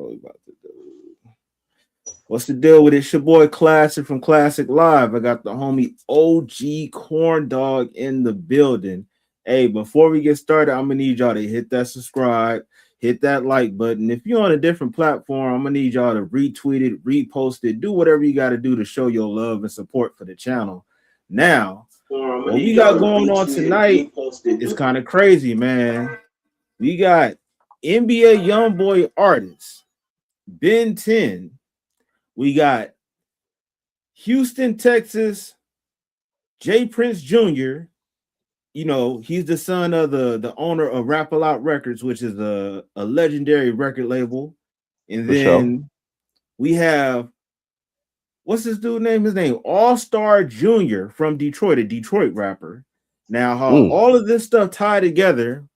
we about to do? What's the deal with it? It's your boy Klasic from Klasic Live. I got the homie OG Corn Dog in the building. Hey, before we get started, I'm gonna need y'all to hit that subscribe, hit that like button. If you're on a different platform, I'm gonna need y'all to retweet it, repost it, do whatever you got to do to show your love and support for the channel. Now, what we got going on tonight is kind of crazy, man. We got NBA YoungBoy artists, Ben10. We got Houston, Texas, J. Prince Jr. You know, he's the son of the owner of Rap A Lot Records, which is a legendary record label. And then we have, what's this dude's name? His name, All-Star Jr. from Detroit, a Detroit rapper. Now, how all of this stuff tied together,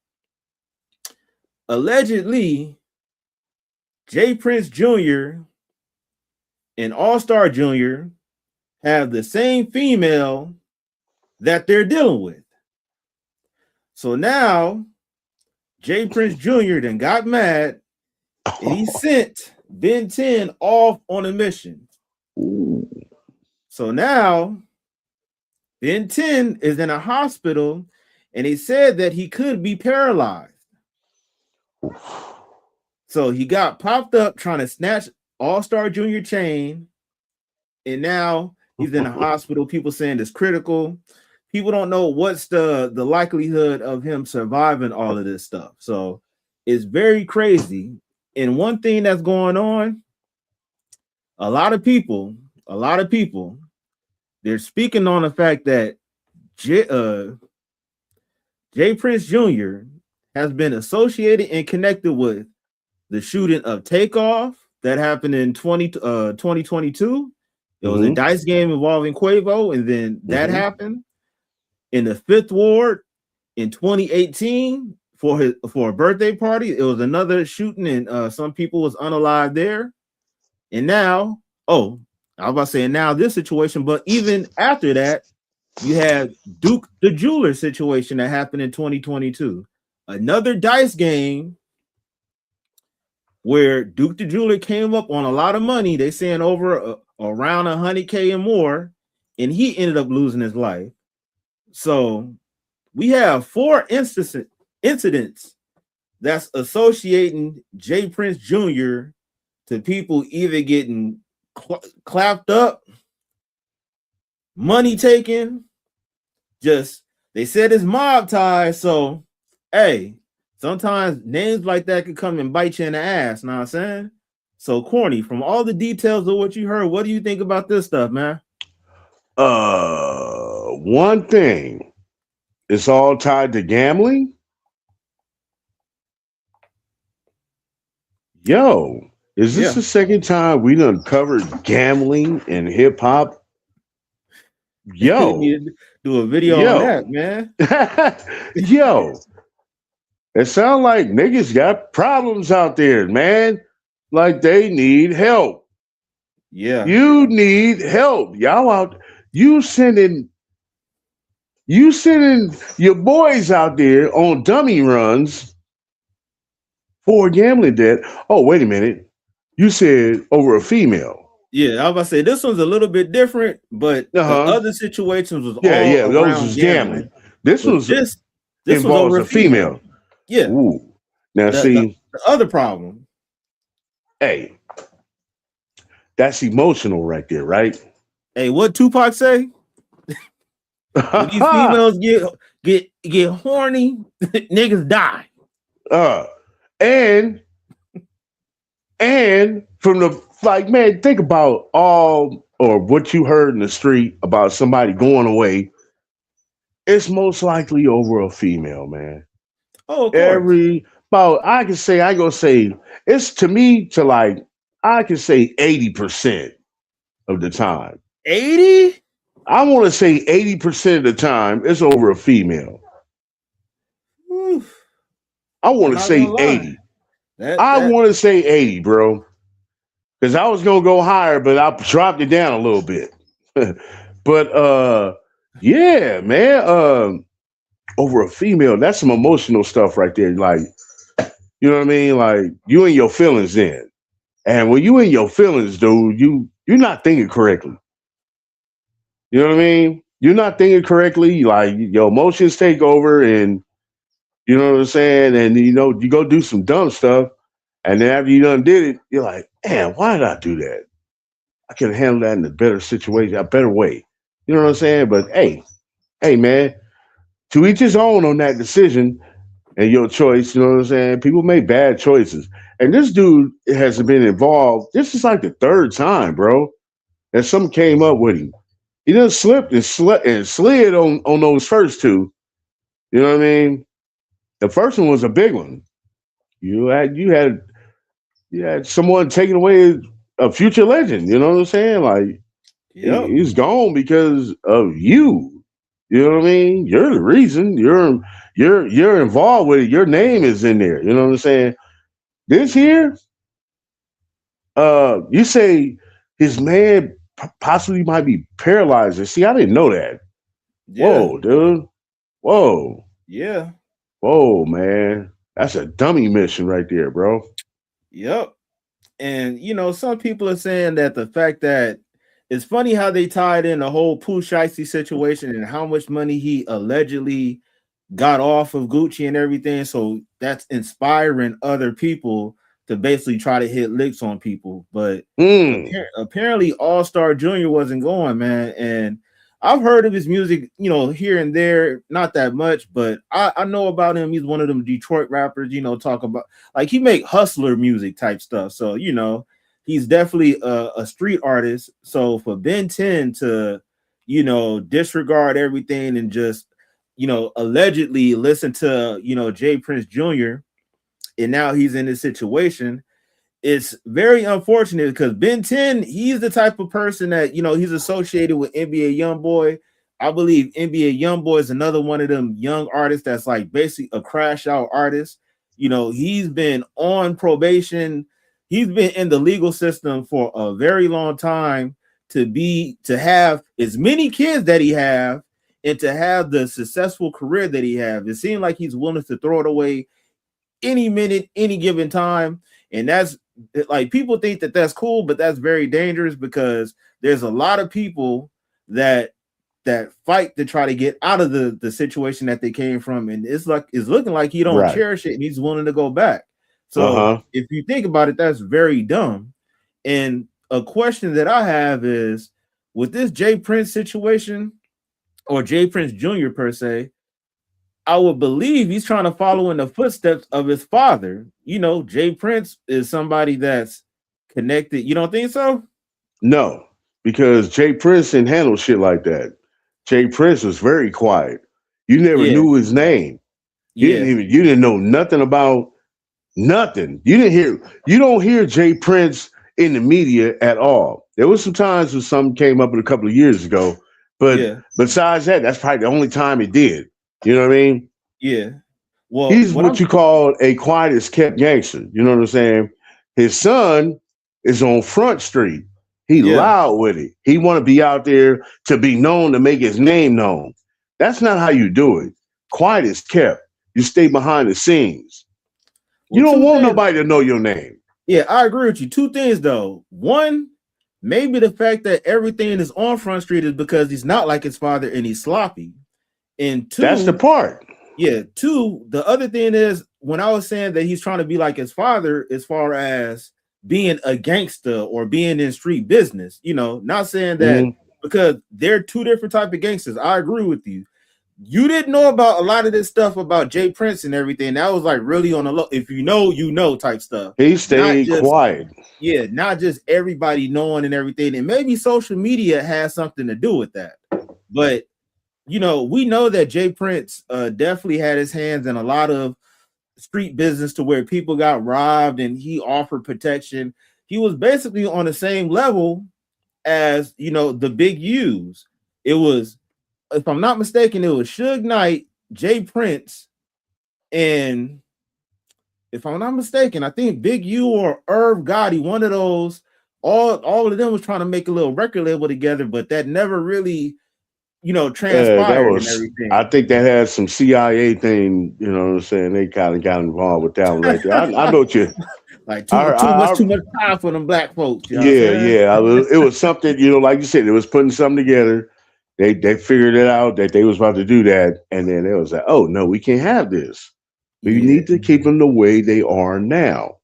allegedly, J. Prince Jr. and All-Star Jr. have the same female that they're dealing with. So now, J. Prince Jr. then got mad and he sent Ben10 off on a mission. So now, Ben10 is in a hospital and he said that he could be paralyzed. So he got popped up trying to snatch All-Star Jr. chain, and now he's in a hospital. People saying it's critical. People don't know what's the likelihood of him surviving all of this stuff. So it's very crazy. And one thing that's going on, a lot of people, they're speaking on the fact that J. Prince Jr. has been associated and connected with the shooting of Takeoff that happened in 2022. It was a dice game involving Quavo, and then that happened in the Fifth Ward in 2018 for a birthday party. It was another shooting, and some people was unalive there. And now, I was about to say now this situation, but even after that, you had Duke the Jeweler situation that happened in 2022. Another dice game where Duke the Jeweler came up on a lot of money. They saying over around 100K and more, and he ended up losing his life. So we have 4 incidents that's associating J. Prince Jr. to people either getting clapped up, money taken, just they said it's mob ties. So hey, sometimes names like that could come and bite you in the ass. Know what I'm saying? So Corny, from all the details of what you heard, what do you think about this stuff, man? One thing, it's all tied to gambling. Yo, is this the second time we done covered gambling in hip hop? Yo, do a video on that, man. Yo, it sounds like niggas got problems out there, man. Like they need help. Yeah, you need help. Y'all out. You sending your boys out there on dummy runs for gambling debt. Oh, wait a minute. You said over a female. Yeah, I was about to say this one's a little bit different, but the other situations was those was gambling. This was involves a female. Yeah. Ooh. Now the other problem. Hey, that's emotional right there, right? Hey, what Tupac say? When these females get horny, niggas die. And from the man, think about what you heard in the street about somebody going away. It's most likely over a female, man. Oh, of course. I can say it's to me to like I can say 80% of the time. 80? I want to say 80% of the time it's over a female. Oof. I want to say 80. I want to say 80, bro. Because I was gonna go higher, but I dropped it down a little bit. But yeah, man. Over a female, that's some emotional stuff right there. Like, you know what I mean? Like you and your feelings in. And when you in your feelings, dude, you're not thinking correctly. You know what I mean? You're not thinking correctly. Like your emotions take over, and you know what I'm saying. And you go do some dumb stuff, and then after you done did it, you're like, man, why did I do that? I could have handled that in a better situation, a better way. You know what I'm saying? But hey, man, to each his own on that decision and your choice. You know what I'm saying? People make bad choices, and this dude has been involved. This is like the third time, bro, that something came up with him. He done slipped and slid on those first two. You know what I mean? The first one was a big one. You had someone taking away a future legend. You know what I'm saying? Like Yep. he's gone because of you. You know what I mean? You're the reason. You're involved with it. Your name is in there. You know what I'm saying? This here, you say his man possibly might be paralyzed. And see, I didn't know that. Yeah. Whoa, dude. Whoa. Yeah. Whoa, man. That's a dummy mission right there, bro. Yep. And some people are saying that the fact that it's funny how they tied in the whole Pooh Shiesty situation and how much money he allegedly got off of Gucci and everything. So that's inspiring other people to basically try to hit licks on people. But Mm, apparently All Star Junior wasn't going, man. And I've heard of his music, here and there, not that much, but I know about him. He's one of them Detroit rappers, talk about like he make hustler music type stuff. So, he's definitely a street artist. So for Ben 10 to, disregard everything and just, allegedly listen to, Jay Prince Jr. and now he's in this situation, it's very unfortunate because Ben 10, he's the type of person that he's associated with NBA YoungBoy. I believe NBA YoungBoy is another one of them young artists that's like basically a crash out artist. He's been on probation. He's been in the legal system for a very long time to have as many kids that he have and to have the successful career that he have. It seems like he's willing to throw it away any minute, any given time. And that's like people think that that's cool, but that's very dangerous because there's a lot of people that fight to try to get out of the situation that they came from, and it's looking like he don't right. cherish it and he's willing to go back. So Uh-huh. if you think about it, that's very dumb. And a question that I have is with this Jay Prince situation or Jay Prince Jr. per se, I would believe he's trying to follow in the footsteps of his father. Jay Prince is somebody that's connected. You don't think so? No, because Jay Prince didn't handle shit like that. Jay Prince was very quiet. You never Yeah, knew his name. yeah, You didn't know nothing about nothing. You don't hear Jay Prince in the media at all. There was some times when something came up a couple of years ago, but yeah, besides that, that's probably the only time it did. You know what I mean? yeah. Well, He's what what I'm you call a quiet as kept gangster. You know what I'm saying? His son is on Front Street. He yeah. loud with it. He want to be out there to be known, to make his name known. That's not how you do it. Quiet is kept. You stay behind the scenes. You Well, don't two want things. nobody to know your name. Yeah, I agree with you. Two things though. One, maybe the fact that everything is on Front Street is because he's not like his father and he's sloppy. And That's the two, part. yeah, two, the other thing is when I was saying that he's trying to be like his father as far as being a gangster or being in street business, not saying that Mhm. because they're two different type of gangsters. I agree with you. You didn't know about a lot of this stuff about Jay Prince and everything. That was like really on the low. If you know type stuff. He Not stayed just quiet. yeah, not just everybody knowing and everything. And maybe social media has something to do with that. But we know that Jay Prince definitely had his hands in a lot of street business to where people got robbed and he offered protection. He was basically on the same level as the big U's. It was, if I'm not mistaken, it was Suge Knight, Jay Prince, and if I'm not mistaken, I think Big U or Irv Gotti, one of those, all of them was trying to make a little record label together, but that never really, That transpired and was, I everything. think that had some CIA thing, you know what I'm saying? They kind of got involved with that one right there. I know what you. Like too much time for them black folks. You know what I'm saying? It was something, like you said, it was putting something together. They figured it out that they was about to do that, and then it was like, oh no, we can't have this. We need to keep them the way they are now.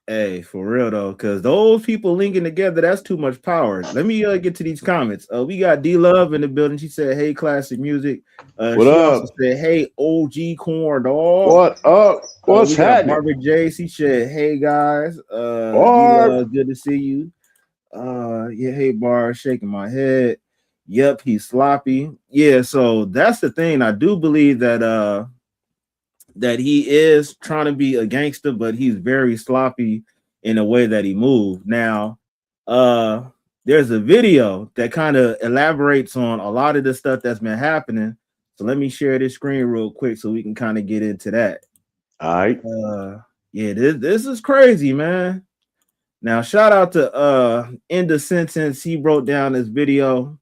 Hey, for real though, because those people linking together, that's too much power. Let me get to these comments. We got D Love in the building. She said, "Hey, classic music." What she up? also said, "Hey, OG corn dog." What up? What's happening? Barbara J. She said, "Hey guys, D Love, good to see you." Hey Bar, shaking my head. Yep, he's sloppy. Yeah, so that's the thing. I do believe that that he is trying to be a gangster, but he's very sloppy in the way that he moved. Now, there's a video that kind of elaborates on a lot of the stuff that's been happening. So let me share this screen real quick so we can kind of get into that. All right. This is crazy, man. Now, shout out to End of Sentence. He broke down this video,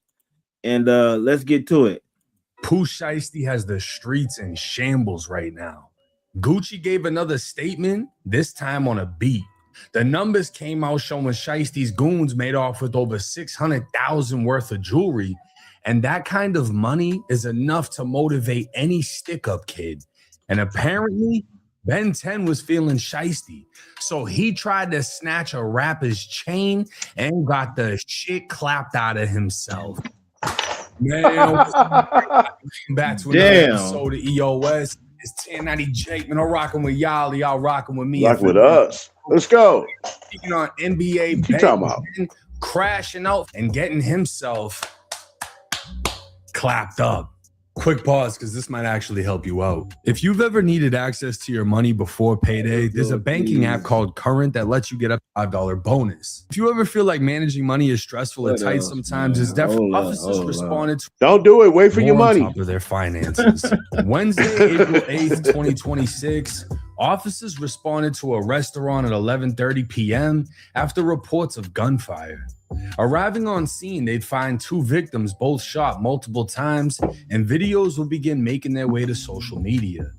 and let's get to it. Pooh Shiesty has the streets in shambles right now. Gucci gave another statement, this time on a beat. The numbers came out showing Shiesty's goons made off with over $600,000 worth of jewelry, and that kind of money is enough to motivate any stick-up kid. And apparently, Ben10 was feeling shiesty, so he tried to snatch a rapper's chain and got the shit clapped out of himself. Man, back to another episode of EOS. It's 1090 Jake, man. I'm rocking with y'all. Y'all rocking with me. Rock with us. Let's go. Speaking on NBA, you talking about? Crashing out and getting himself clapped up. Quick pause, because this might actually help you out. If you've ever needed access to your money before payday, there's a banking app called Current that lets you get a $5 bonus. If you ever feel like managing money is stressful or tight sometimes, it's definitely officers responded to. Don't do it. Wait for your money. On top of their finances. Wednesday, April 8th, 2026. Officers responded to a restaurant at 11:30 p.m. after reports of gunfire. Arriving on scene, they'd find two victims, both shot multiple times, and videos will begin making their way to social media.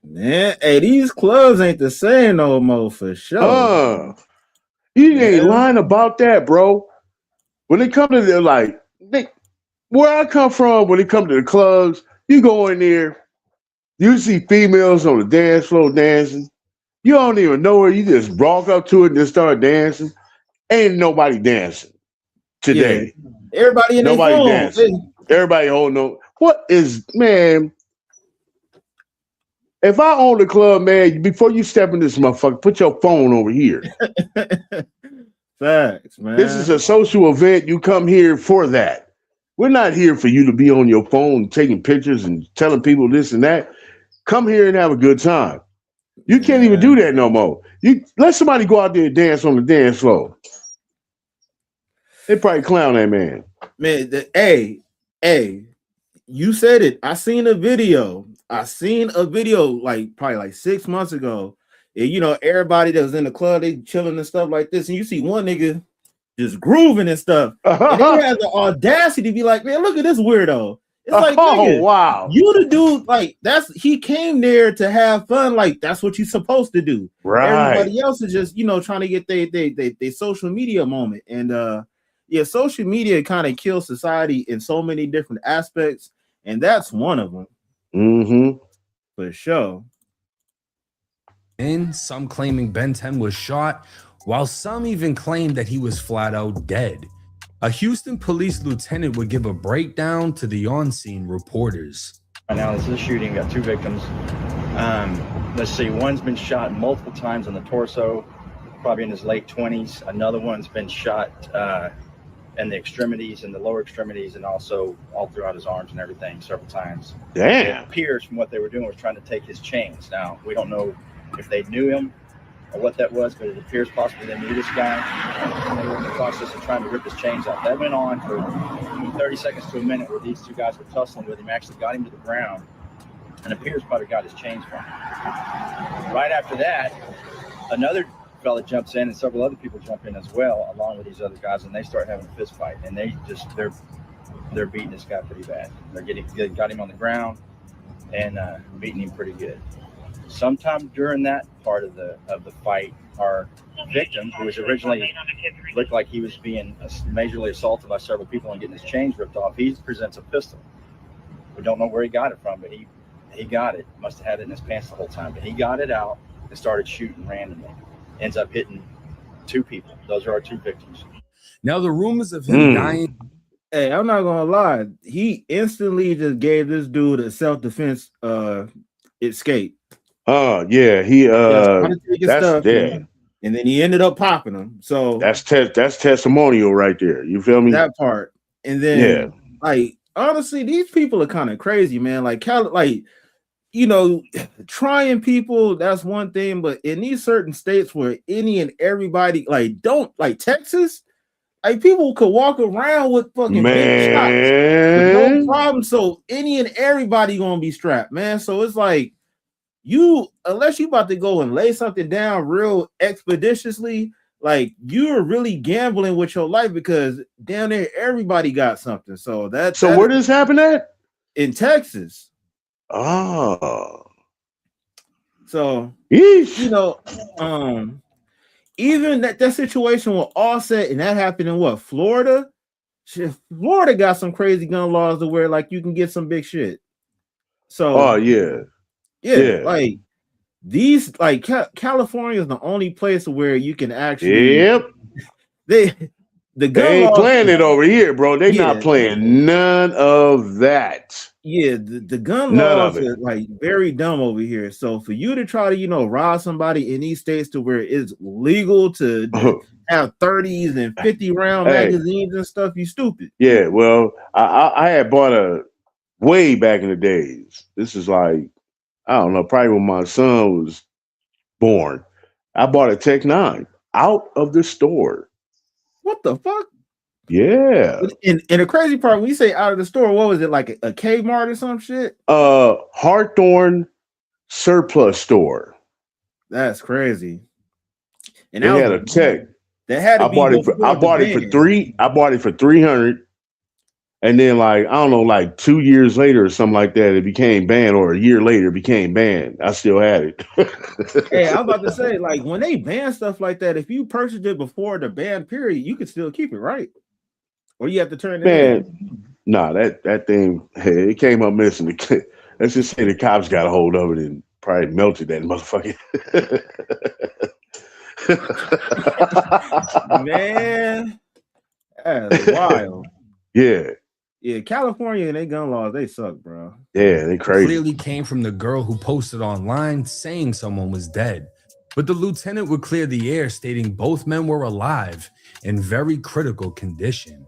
Man, hey, these clubs ain't the same no more for sure. You ain't lying about that, bro. When it comes to where I come from, when it comes to the clubs, you go in there, you see females on the dance floor dancing. You don't even know her. You just walk up to it and just start dancing. Ain't nobody dancing today. Yeah. Everybody in nobody dancing. Everybody holding on. What is, man? If I own the club, man, before you step in this motherfucker, put your phone over here. Facts, man. This is a social event. You come here for that. We're not here for you to be on your phone taking pictures and telling people this and that. Come here and have a good time. You can't even do that no more. You let somebody go out there and dance on the dance floor. They probably clown that man. Man, hey, you said it. I seen a video probably 6 months ago. And, everybody that was in the club, they chilling and stuff like this. And you see one nigga just grooving and stuff. And they have the audacity to be like, man, look at this weirdo. It's like, nigga, wow. You the dude, he came there to have fun. Like, that's what you're supposed to do. Right. Everybody else is just, trying to get their social media moment. And social media kind of kills society in so many different aspects. And that's one of them. Mm-hmm. For sure. And some claiming Ben10 was shot, while some even claimed that he was flat out dead. A Houston police lieutenant would give a breakdown to the on-scene reporters. Right now, this is a shooting. Got two victims. Let's see. One's been shot multiple times in the torso, probably in his late 20s. Another one's been shot in the extremities, in the lower extremities, and also all throughout his arms and everything several times. Damn. It appears from what they were doing was trying to take his chains. Now, we don't know if they knew him or what that was, but it appears possibly they knew this guy. And they were in the process of trying to rip his chains off. That went on for 30 seconds to a minute where these two guys were tussling with him, actually got him to the ground, and appears probably got his chains from him. Right after that, another fella jumps in, and several other people jump in as well, along with these other guys, and they start having a fist fight, and they're beating this guy pretty bad. They got him on the ground and beating him pretty good. Sometime during that part of the fight, our victim, who was originally looked like he was being majorly assaulted by several people and getting his chains ripped off, he presents a pistol. We don't know where he got it from, but he got it. Must have had it in his pants the whole time, but he got it out and started shooting randomly. Ends up hitting 2 people. Those are our 2 victims. Now the rumors of him dying. Hey, I'm not gonna lie. He instantly just gave this dude a self-defense escape. Yeah, he that's and then he ended up popping him. So that's testimonial right there. You feel me? That part. And then like honestly, these people are kind of crazy, man. Like trying people, that's one thing, but in these certain states where any and everybody don't like Texas, like people could walk around with fucking big shots with no problem. So any and everybody gonna be strapped, man. So it's like unless you about to go and lay something down real expeditiously, like you're really gambling with your life because down there everybody got something. So where does this happen at? In Texas. Oh, so yeesh. Even that situation with Offset and that happened in what, Florida? Florida got some crazy gun laws to where like you can get some big shit. So yeah, like these California is the only place where you can actually they ain't playing it over here, bro. They not playing none of that. Yeah, the gun laws are like very dumb over here. So for you to try to rob somebody in these states to where it's legal to have 30s and 50 round magazines and stuff, you stupid. Yeah, well, I had bought way back in the days. This is like, I don't know, probably when my son was born. I bought a Tech 9 out of the store. What the fuck? Yeah. And the crazy part, when you say out of the store, what was it, like a Kmart or some shit? Hawthorne surplus store. That's crazy. And they had a Tech. They had to I bought it for 300. And then I don't know, 2 years later or something like that, it became banned, or a year later it became banned. I still had it. Hey, I was about to say, when they ban stuff like that, if you purchased it before the ban period, you could still keep it, right? Or you have to turn it in. Nah, that thing, hey, it came up missing. Let's just say the cops got a hold of it and probably melted that motherfucker. Man, that's wild. Yeah. Yeah, California and their gun laws, they suck, bro. Yeah, they crazy. Clearly came from the girl who posted online saying someone was dead. But the lieutenant would clear the air, stating both men were alive in very critical condition.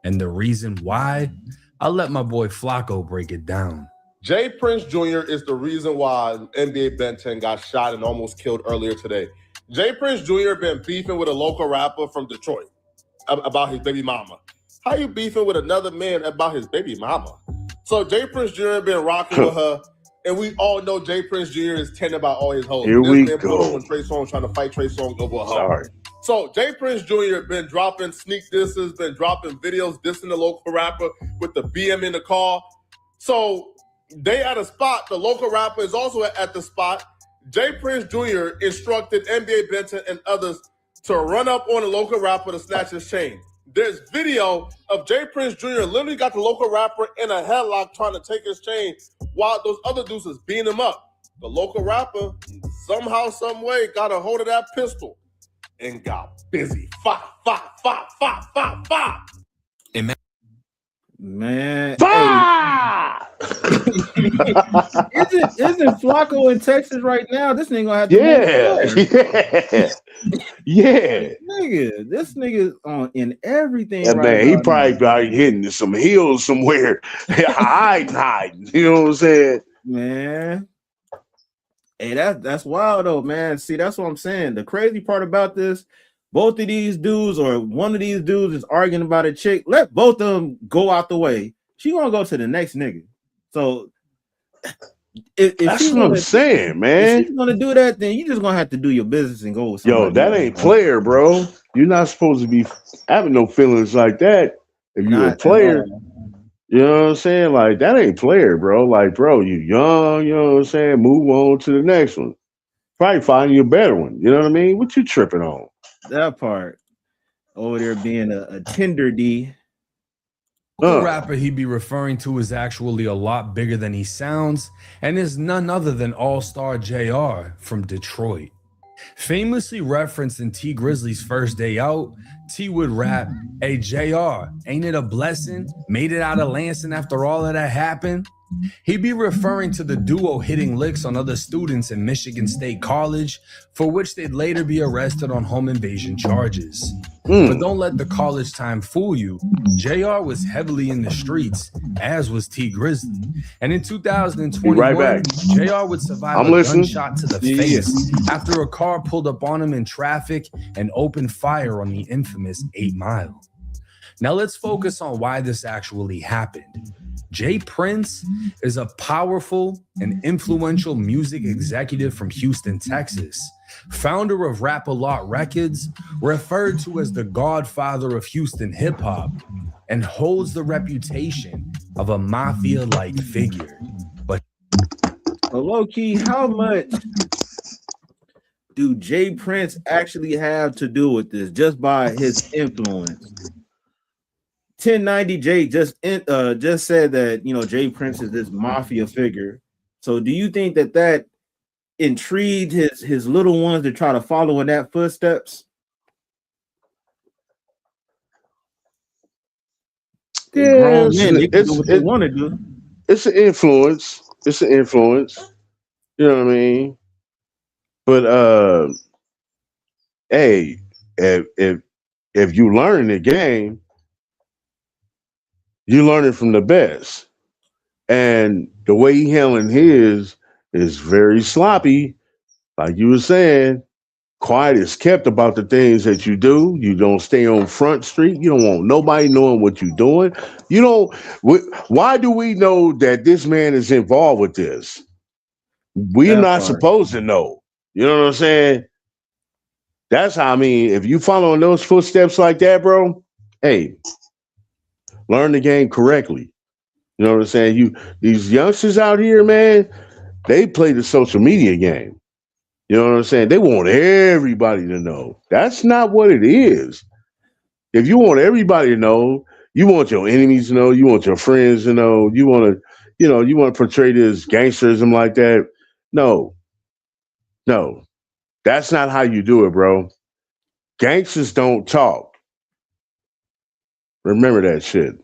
And the reason why, I'll let my boy Flacco break it down. Jay Prince Jr. is the reason why NBA Ben10 got shot and almost killed earlier today. Jay Prince Jr. been beefing with a local rapper from Detroit about his baby mama. How you beefing with another man about his baby mama? So Jay Prince Jr. been rocking with her, and we all know Jay Prince Jr. is tending about all his hoes. Here we go. When Trey Songz trying to fight Trey Songz over a hoe. Sorry. So Jay Prince Jr. been dropping sneak disses, been dropping videos dissing the local rapper with the BM in the car. So they at a spot. The local rapper is also at the spot. Jay Prince Jr. instructed NBA Ben10 and others to run up on the local rapper to snatch his chain. There's video of Jay Prince Jr. literally got the local rapper in a headlock trying to take his chain while those other dudes is beating him up. The local rapper somehow, some way got a hold of that pistol and got busy. Fa. Man, hey. Isn't Flacco in Texas right now? This nigga gonna have to nigga, this nigga on in everything. Yeah, right, man, he probably hitting some hills somewhere, hiding. You know what I'm saying, man? Hey, that's wild though, man. See, that's what I'm saying. The crazy part about this, both of these dudes or one of these dudes is arguing about a chick. Let both of them go out the way. She gonna go to the next nigga. So That's what I'm saying, If man. she's gonna do that, then you're just gonna have to do your business and go with somebody. Yo, that ain't player, bro. You're not supposed to be having no feelings like that if you're a Not at player. all. You know what I'm saying? Like, that ain't player, bro. Like, bro, you young, you know what I'm saying? Move on to the next one. Probably find you a better one. You know what I mean? What you tripping on? That part over there being a tender D. The rapper he be referring to is actually a lot bigger than he sounds and is none other than All-Star JR from Detroit. Famously referenced in T Grizzly's first day out, T would rap, "Hey JR, ain't it a blessing? Made it out of Lansing after all of that happened?" He'd be referring to the duo hitting licks on other students in Michigan State College, for which they'd later be arrested on home invasion charges. But don't let the college time fool you. JR was heavily in the streets, as was T Grizzly. And in 2021, right back. JR would survive gunshot to the face after a car pulled up on him in traffic and opened fire on the infamous 8 Mile. Now let's focus on why this actually happened. Jay Prince is a powerful and influential music executive from Houston, Texas, founder of Rap-A-Lot Records, referred to as the godfather of Houston hip-hop, and holds the reputation of a mafia-like figure. But low-key, how much do Jay Prince actually have to do with this just by his influence? 1090 J just said that, you know, Jay Prince is this mafia figure. So do you think that intrigued his little ones to try to follow in that footsteps? Yeah, they can do what they want to do. It's an influence. It's an influence. You know what I mean? But hey, if you learn the game, you learn it from the best. And the way he handling his is very sloppy. Like you were saying, quiet is kept about the things that you do. You don't stay on Front Street. You don't want nobody knowing what you're doing. You don't. Why do we know that this man is involved with this? We're not supposed to know. You know what I'm saying? That's how, I mean, if you follow in those footsteps like that, bro, hey, learn the game correctly. You know what I'm saying? These youngsters out here, man, they play the social media game. You know what I'm saying? They want everybody to know. That's not what it is. If you want everybody to know, you want your enemies to know, you want your friends to know, you want to portray this gangsterism like that. No. That's not how you do it, bro. Gangsters don't talk. Remember that shit.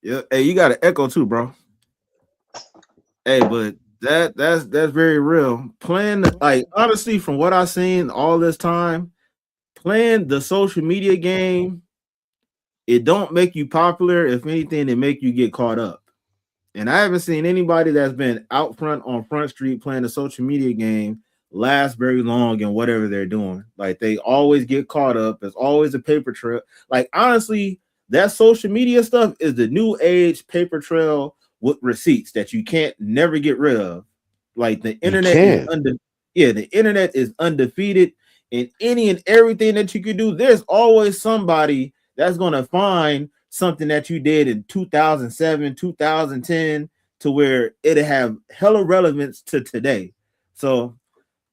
Yeah, hey, you got an echo too, bro. Hey, but that's very real. Playing, like, honestly, from what I've seen all this time, playing the social media game, it don't make you popular. If anything, it make you get caught up. And I haven't seen anybody that's been out front on Front Street playing the social media game last very long in whatever they're doing. Like, they always get caught up. There's always a paper trail. Like, honestly, that social media stuff is the new age paper trail with receipts that you can't never get rid of. Like, the internet the internet is undefeated, and any and everything that you could do, there's always somebody that's gonna find something that you did in 2007, 2010 to where it'll have hella relevance to today. So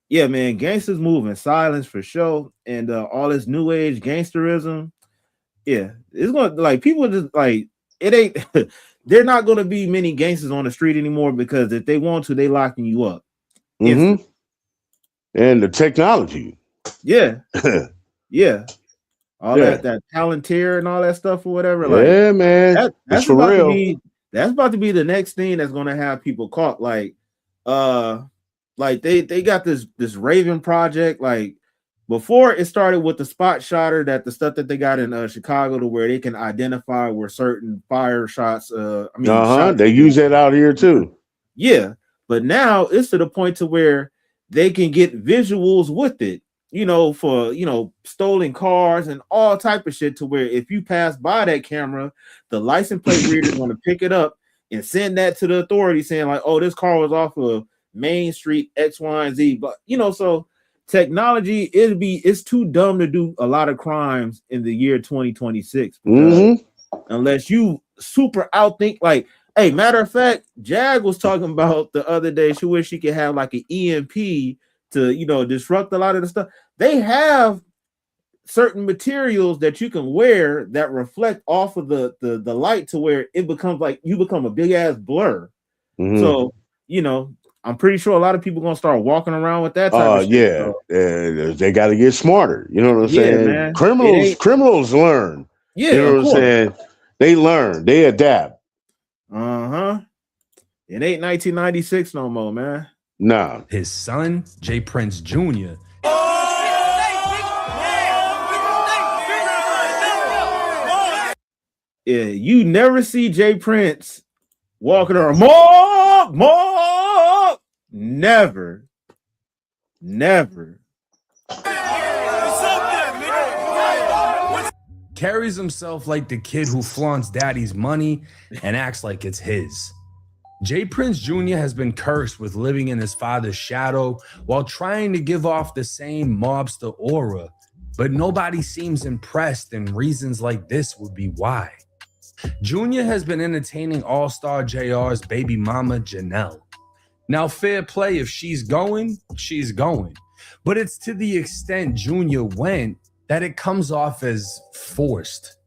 yeah, man, gangsters moving silence for sure, and all this new age gangsterism. Yeah, it's gonna, like, people just, like, it ain't they're not gonna be many gangsters on the street anymore, because if they want to, they locking you up. Mm-hmm. And the technology. Yeah. Yeah. All that Palantir and all that stuff or whatever. Yeah, like, man. That's for about real. to be, that's about to be the next thing that's gonna have people caught. Like they got this Raven project. Like, before it started with the spot shotter, that the stuff that they got in Chicago, to where they can identify where certain fire shots shots, they use that out here too. Yeah, but now it's to the point to where they can get visuals with it, for stolen cars and all type of shit, to where if you pass by that camera, the license plate reader is going to pick it up and send that to the authorities saying like, oh, this car was off of Main Street X, Y, and Z. But so technology, it's too dumb to do a lot of crimes in the year 2026 because unless you super outthink, like, hey, matter of fact, Jag was talking about the other day, she wish she could have like an EMP to disrupt a lot of the stuff. They have certain materials that you can wear that reflect off of the light to where it becomes like you become a big ass blur. So I'm pretty sure a lot of people gonna start walking around with that type of shit. So. They got to get smarter. You know what I'm saying? Man. Criminals learn. Yeah, you know what I'm saying? They learn. They adapt. It ain't 1996 no more, man. Nah. His son, Jay Prince Jr. Yeah, you never see Jay Prince walking around. More. Never. Carries himself like the kid who flaunts daddy's money and acts like it's his. Jay Prince Jr. has been cursed with living in his father's shadow while trying to give off the same mobster aura, but nobody seems impressed, and reasons like this would be why. Jr. has been entertaining All-Star JR's baby mama, Janelle. Now, fair play, if she's going, she's going. But it's to the extent Jr. went that it comes off as forced.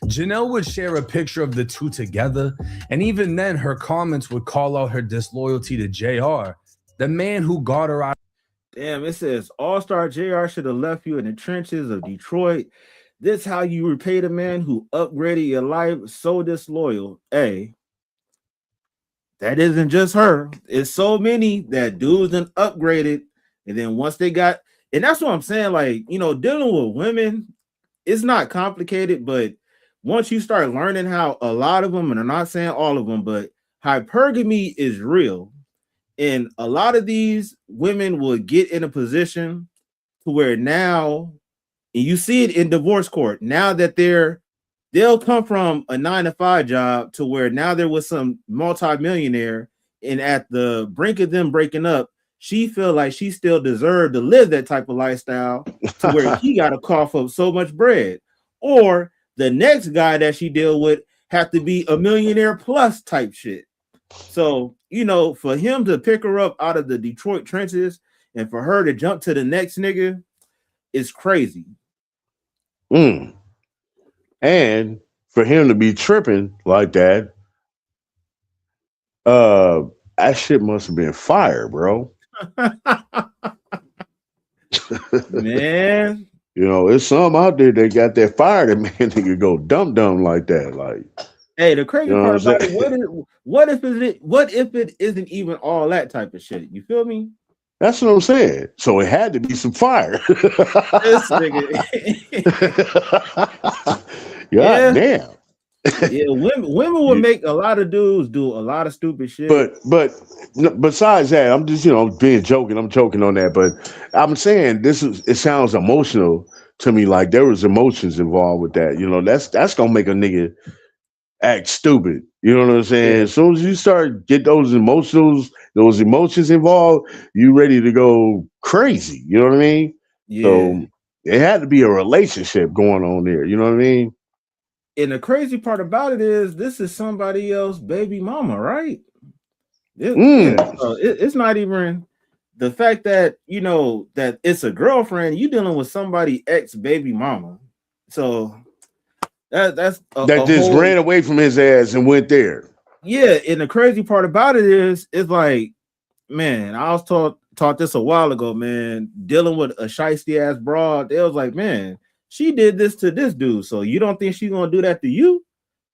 Janelle would share a picture of the two together, and even then her comments would call out her disloyalty to JR, the man who got her out. Damn, it says All-Star JR should have left you in the trenches of Detroit. This how you repay the man who upgraded your life, so disloyal. Hey, that isn't just her. It's so many that dudes done upgraded, and then once they got, and that's what I'm saying, like, dealing with women, it's not complicated, but once you start learning how a lot of them, and I'm not saying all of them, but hypergamy is real. And a lot of these women will get in a position to where now, and you see it in divorce court, now that they'll come from a 9-to-5 job to where now there was some multimillionaire, and at the brink of them breaking up, she feel like she still deserved to live that type of lifestyle to where he got to cough up so much bread. Or the next guy that she deal with have to be a millionaire plus type shit. So, for him to pick her up out of the Detroit trenches and for her to jump to the next nigga is crazy. And for him to be tripping like that, that shit must have been fire, bro. Man. It's some out there that got that fire that man nigga go dumb like that. Like, hey, the crazy part about it, what if it isn't even all that type of shit? You feel me? That's what I'm saying. So it had to be some fire. This nigga. God damn. Yeah, women would make a lot of dudes do a lot of stupid shit. But besides that, I'm just being joking. I'm joking on that. But I'm saying it sounds emotional to me. Like there was emotions involved with that. That's gonna make a nigga act stupid. You know what I'm saying? As soon as you start get those emotions involved, you ready to go crazy. You know what I mean? Yeah. So it had to be a relationship going on there. You know what I mean? And the crazy part about it is this is somebody else's baby mama, right? It's not even the fact that that it's a girlfriend. You dealing with somebody ex baby mama, so that just ran away from his ass and went there. Yeah, and the crazy part about it is, it's like, man, I was taught this a while ago, man. Dealing with a shiesty ass broad, they was like, man, she did this to this dude, so you don't think she's gonna do that to you?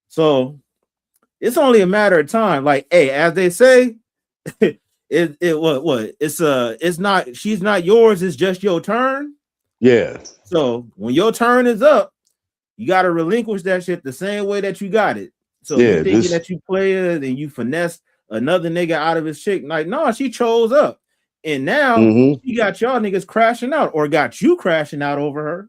So it's only a matter of time. Like, hey, as they say, it's not, she's not yours, it's just your turn. Yeah. So when your turn is up, you gotta relinquish that shit the same way that you got it. So you thinking that you play it and you finesse another nigga out of his chick, like, no, she chose up, and now she got y'all niggas crashing out, or got you crashing out over her.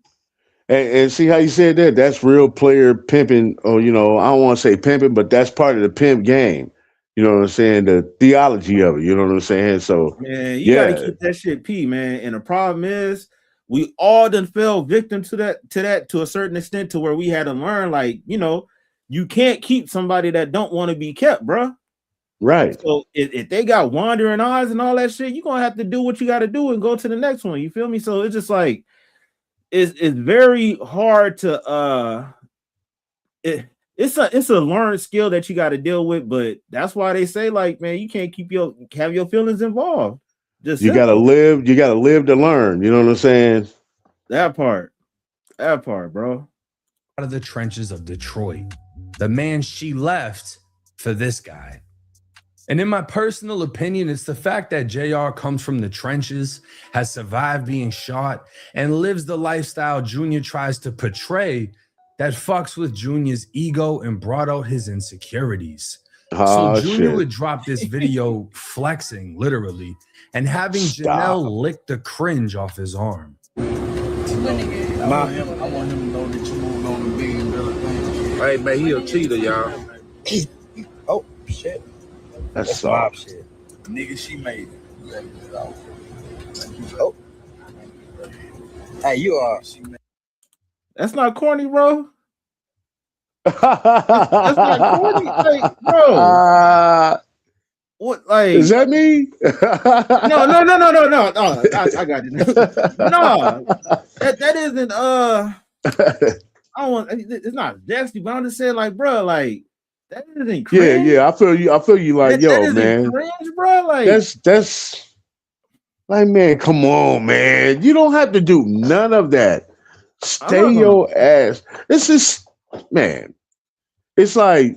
And see how you said that? That's real player pimping, or I don't want to say pimping, but that's part of the pimp game. You know what I'm saying? The theology of it. You know what I'm saying? So Man, you got to yeah, keep that shit P, man. And the problem is, we all done fell victim to that to a certain extent, to where we had to learn, like, you can't keep somebody that don't want to be kept, bro. right. So if they got wandering eyes and all that shit, you're gonna have to do what you got to do and go to the next one. You feel me? So it's just like it's very hard to it's a learned skill that you got to deal with, but that's why they say, like, man, you can't have your feelings involved. Just You gotta simple. live, you gotta live to learn. You know what I'm saying? That part, bro. Out of the trenches of Detroit, the man she left for this guy. And in my personal opinion, it's the fact that JR comes from the trenches, has survived being shot, and lives the lifestyle Junior tries to portray that fucks with Junior's ego and brought out his insecurities. Oh, So Junior shit. would drop this video flexing, literally, and having Stop. Janelle lick the cringe off his arm. I want him to know that you moved on the $1 billion thing. Hey, man, he a cheater, y'all. Oh, shit. That's mob soft. shit. Nigga, she made it. You gotta get it off. Oh. Hey, you are. That's not corny, bro. That's not corny, like, bro. What, like? Is that me? No. I got it. No, that isn't. I don't want. It's not nasty, but I'm just saying, like, bro, like, that isn't cringe. Yeah. I feel you. Like, that yo, isn't man. cringe, bro. Like, That's like, man, come on, man. You don't have to do none of that. Stay your ass. This is, man. It's like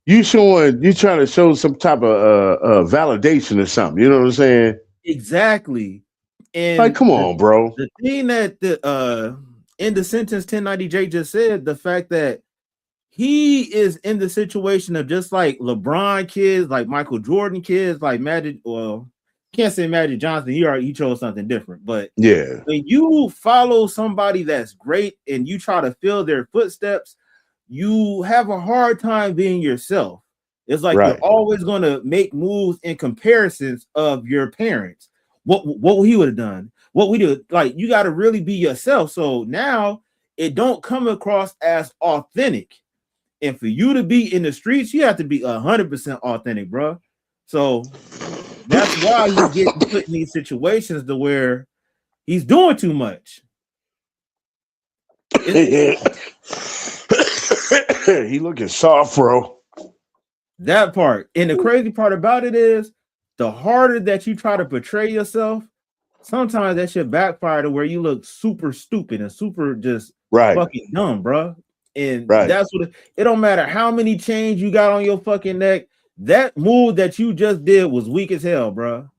you trying to show some type of validation or something. You know what I'm saying? exactly. And like, come on, bro. The thing that in the sentence 1090J just said, the fact that he is in the situation of just like LeBron kids, like Michael Jordan kids, like Magic. Well, can't say Magic Johnson. He chose something different. But yeah, when you follow somebody that's great and you try to fill their footsteps, you have a hard time being yourself. It's like you're always going to make moves in comparisons of your parents. What he would have done, what we do. Like, you got to really be yourself. So now it don't come across as authentic. And for you to be in the streets, you have to be 100% authentic, bro. So that's why he's getting put in these situations to where he's doing too much. He looking soft, bro. That part. And the crazy part about it is, the harder that you try to portray yourself, sometimes that shit backfire to where you look super stupid and super just fucking dumb, bro. And that's what it don't matter how many chains you got on your fucking neck. That move that you just did was weak as hell, bro.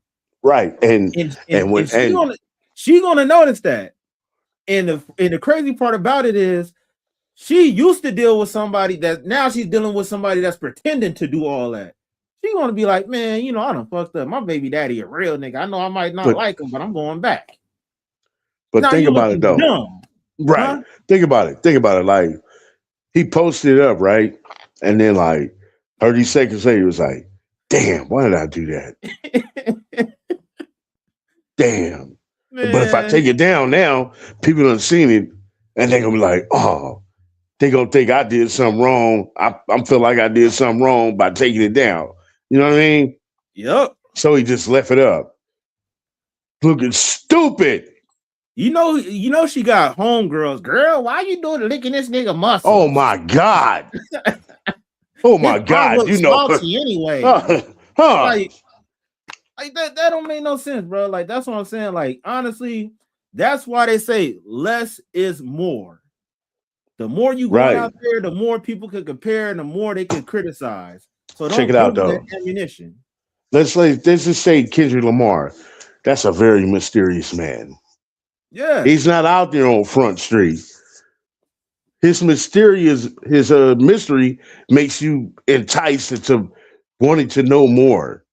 Right. And she gonna notice that. And the crazy part about it is, she used to deal with somebody that now she's dealing with somebody that's pretending to do all that. She's gonna be like, man, I done fucked up. My baby daddy a real nigga. I know I might not like him, but I'm going back. But now think about it though. Dumb. Right. Huh? Think about it. Like, he posted it up, right? And then like 30 seconds later, he was like, damn, why did I do that? Damn. Man. But if I take it down now, people done seen it and they're gonna be like, oh, they gonna think I did something wrong. I feel like I did something wrong by taking it down. You know what I mean? Yep. So he just left it up. Looking stupid. You know she got homegirls. Girl, why you doing licking this nigga muscle? Oh my God. Oh my God. You know anyway. Like that don't make no sense, bro. Like, that's what I'm saying. Like, honestly, that's why they say less is more. The more you go out there, the more people can compare and the more they can criticize. So don't check it out though. Ammunition. Let's just say Kendrick Lamar. That's a very mysterious man. Yeah. He's not out there on Front Street. His mystery makes you enticed into wanting to know more.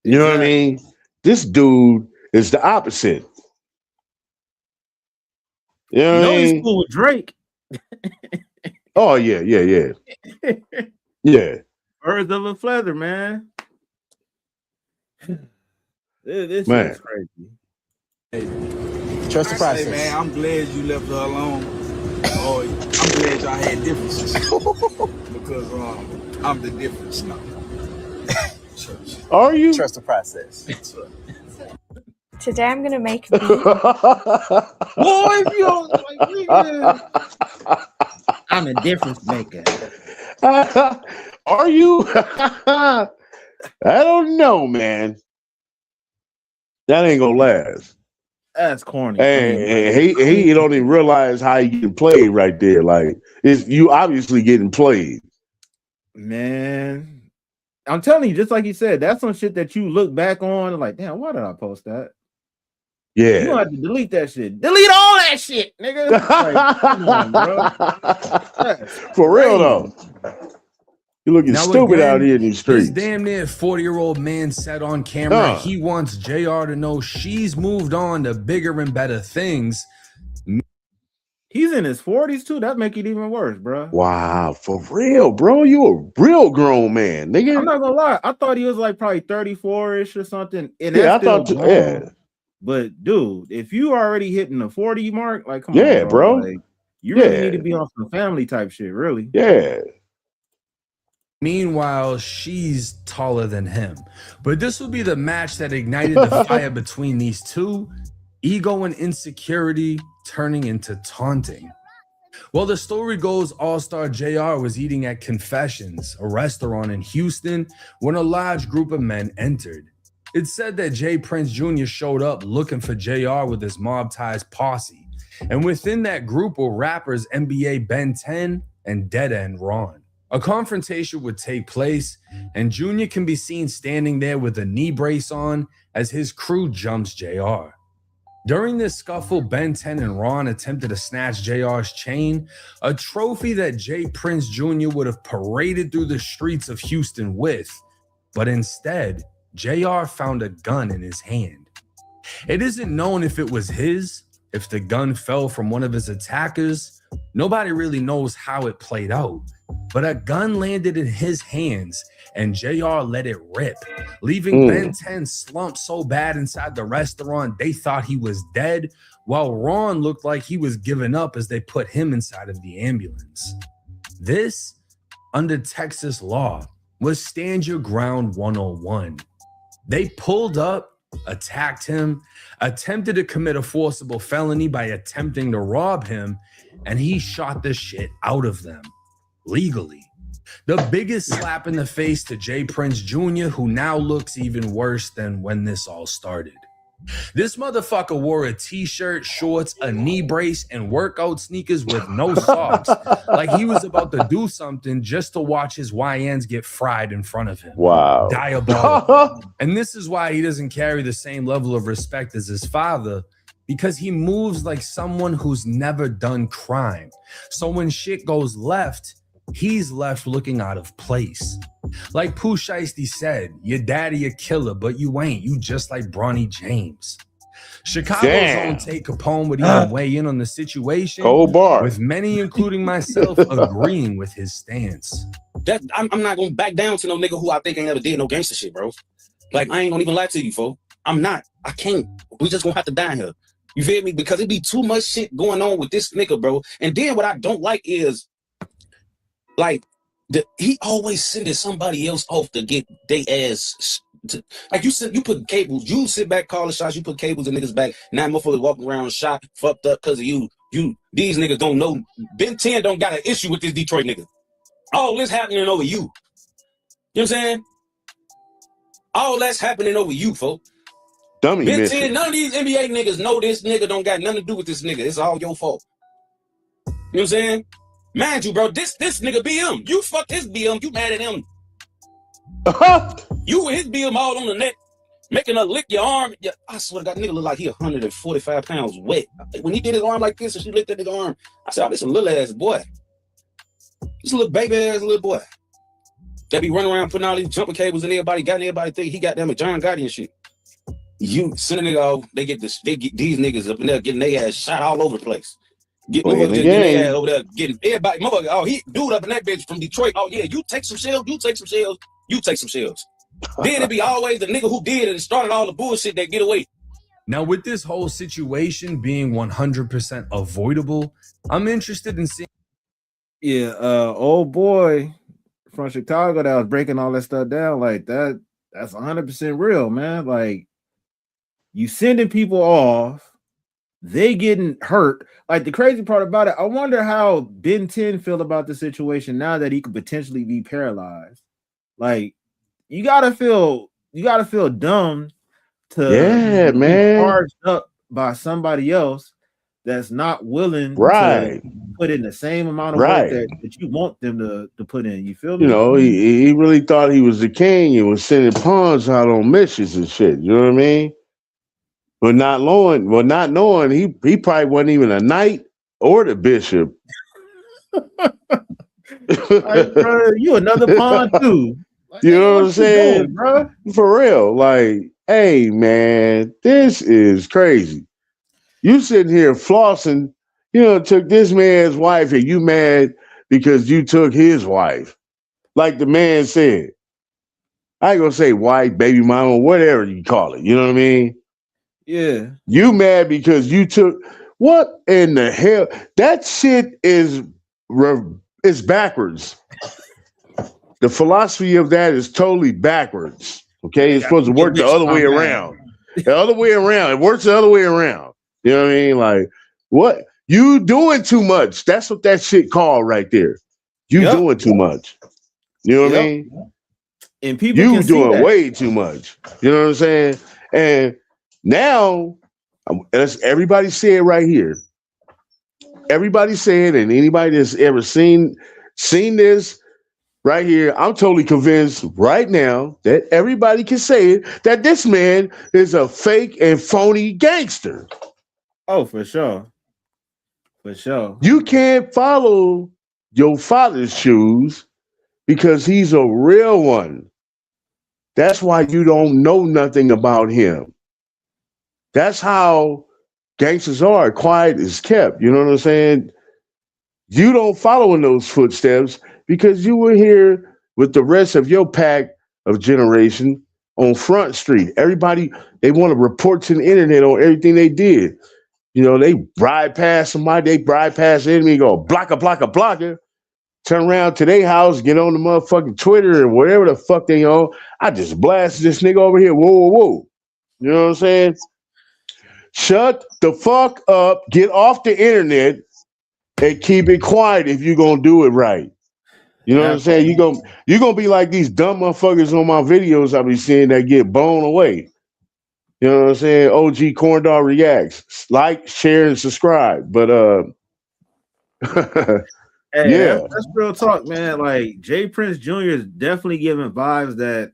You know what I mean? This dude is the opposite. You know what I mean? He's cool with Drake. Oh yeah. Yeah. Birds of a feather, man. This Man. is crazy. Trust the process. Hey, man, I'm glad you left her alone. Oh, I'm glad y'all had differences because I'm the difference now. Are you? Trust the process. Today I'm gonna make a beat. Boy, if you don't like nigga, I'm a difference maker. Are you? I don't know, man. That ain't gonna last. That's corny. Hey, he don't even realize how he getting played right there. Like, it's you obviously getting played. Man, I'm telling you, just like you said, that's some shit that you look back on and like, damn, why did I post that? You Yeah. gonna have to delete that shit. Delete all that shit, nigga. Like, come on, bro. That's For real crazy. though. You looking Now stupid again, out here in these This streets. damn near 40-year-old man said on camera he wants JR to know she's moved on to bigger and better things. He's in his 40s too. That make it even worse, bro. Wow, for real, bro. You a real grown man, nigga. I'm not gonna lie. I thought he was like probably 34-ish or something. And Yeah, that's I thought still too, yeah. But dude, if you already hitting the 40 mark, like come Yeah, on, bro. Like, you really Yeah. need to be on some family type shit, really. Yeah. Meanwhile, she's taller than him. But this will be the match that ignited the fire between these two. Ego and insecurity turning into taunting. Well, the story goes All-Star JR was eating at Confessions, a restaurant in Houston, when a large group of men entered. It said that Jay Prince Jr. showed up looking for JR with his Mob Ties posse. And within that group were rappers NBA Ben10 and Dead End Ron. A confrontation would take place, and Jr. can be seen standing there with a knee brace on as his crew jumps JR. During this scuffle, Ben10 and Ron attempted to snatch JR's chain, a trophy that Jay Prince Jr. would have paraded through the streets of Houston with, but instead, JR found a gun in his hand. It isn't known if it was his, if the gun fell from one of his attackers. Nobody really knows how it played out, but a gun landed in his hands and JR let it rip, leaving Ben10 slumped so bad inside the restaurant they thought he was dead, while Ron looked like he was giving up as they put him inside of the ambulance. This, under Texas law, was Stand Your Ground 101. They pulled up, attacked him, attempted to commit a forcible felony by attempting to rob him, and he shot the shit out of them, legally. The biggest slap in the face to Jay Prince Jr., who now looks even worse than when this all started. This motherfucker wore a t-shirt, shorts, a knee brace, and workout sneakers with no socks, like he was about to do something just to watch his YNs get fried in front of him. Wow. Diabolical. And this is why he doesn't carry the same level of respect as his father, because he moves like someone who's never done crime. So when shit goes left, he's left looking out of place. Like Pooh Shiesty said, your daddy a killer, but you ain't. You just like Bronny James. Chicago's own Tate Capone would even weigh in on the situation, Cold bar. with many, including myself, agreeing with his stance. I'm not gonna back down to no nigga who I think ain't never did no gangster shit, bro. Like, I ain't gonna even lie to you, folks. I'm not. I can't. We just gonna have to die here. You feel me? Because it be too much shit going on with this nigga, bro. And then what I don't like is, like, he always sending somebody else off to get they ass. Like, you put cables. You sit back calling shots. You put cables in niggas back. Now motherfuckers walking around shot, fucked up because of you. These niggas don't know. Ben10 don't got an issue with this Detroit nigga. All this happening over you. You know what I'm saying? All that's happening over you, folks. Dummy Ben10, none of these NBA niggas know this nigga don't got nothing to do with this nigga. It's all your fault. You know what I'm saying? Mind you, bro, this nigga BM. You fucked his BM. You mad at him. You with his BM all on the neck, making her lick your arm. Yeah, I swear to God, nigga look like he 145 pounds wet. When he did his arm like this and she licked at his arm, I said, oh, this a little ass boy. This a little baby ass little boy. They be running around putting all these jumper cables in everybody, got everybody think he got them a John Gotti and shit. You send a nigga off, they get these niggas up in there getting their ass shot all over the place. Getting their ass over there, getting everybody, motherfucker, oh, he dude up in that bitch from Detroit. Oh yeah, you take some shells, you take some shells, you take some shells. Then it'd be always the nigga who did it and started all the bullshit that get away. Now, with this whole situation being 100% avoidable, I'm interested in seeing. Yeah, old boy from Chicago that was breaking all that stuff down like that. That's 100% real, man. Like, you sending people off, they getting hurt. Like, the crazy part about it, I wonder how Ben10 feel about the situation now that he could potentially be paralyzed. Like, you gotta feel dumb to be charged up by somebody else that's not willing to put in the same amount of work that you want them to put in. You feel me? You know, he really thought he was the king and was sending pawns out on missions and shit. You know what I mean? But not knowing, he probably wasn't even a knight or the bishop. Like, bro, you another pawn too. Like, you know what I'm saying, bro? For real. Like, hey man, this is crazy. You sitting here flossing, took this man's wife, and you mad because you took his wife. Like the man said. I ain't gonna say wife, baby mama, whatever you call it. You know what I mean? Yeah. You mad because you took what in the hell? That shit is backwards. The philosophy of that is totally backwards. Okay, it's supposed to work the other way around. The other way around. It works the other way around. You know what I mean? Like, what? You doing too much. That's what that shit called right there. You doing too much. You know what I mean? And people you doing way too much. You know what I'm saying? And now, as everybody said right here, everybody said, and anybody that's ever seen this right here, I'm totally convinced right now that everybody can say it, that this man is a fake and phony gangster. Oh, for sure. For sure. You can't follow your father's shoes because he's a real one. That's why you don't know nothing about him. That's how gangsters are. Quiet is kept. You know what I'm saying? You don't follow in those footsteps because you were here with the rest of your pack of generation on Front Street. Everybody, they want to report to the internet on everything they did. You know, they ride past somebody, they ride past the enemy, go blocker, blocker, blocker. Turn around to their house, get on the motherfucking Twitter or whatever the fuck they on. I just blasted this nigga over here. Whoa, whoa, whoa. You know what I'm saying? Shut the fuck up, get off the internet, and keep it quiet if you're gonna do it right. You know what I'm saying? You're gonna be like these dumb motherfuckers on my videos I be seeing that get blown away. You know what I'm saying? OG Corn Dog Reacts. Like, share, and subscribe. But hey, yeah, that's real talk, man. Like, Jay Prince Jr. is definitely giving vibes that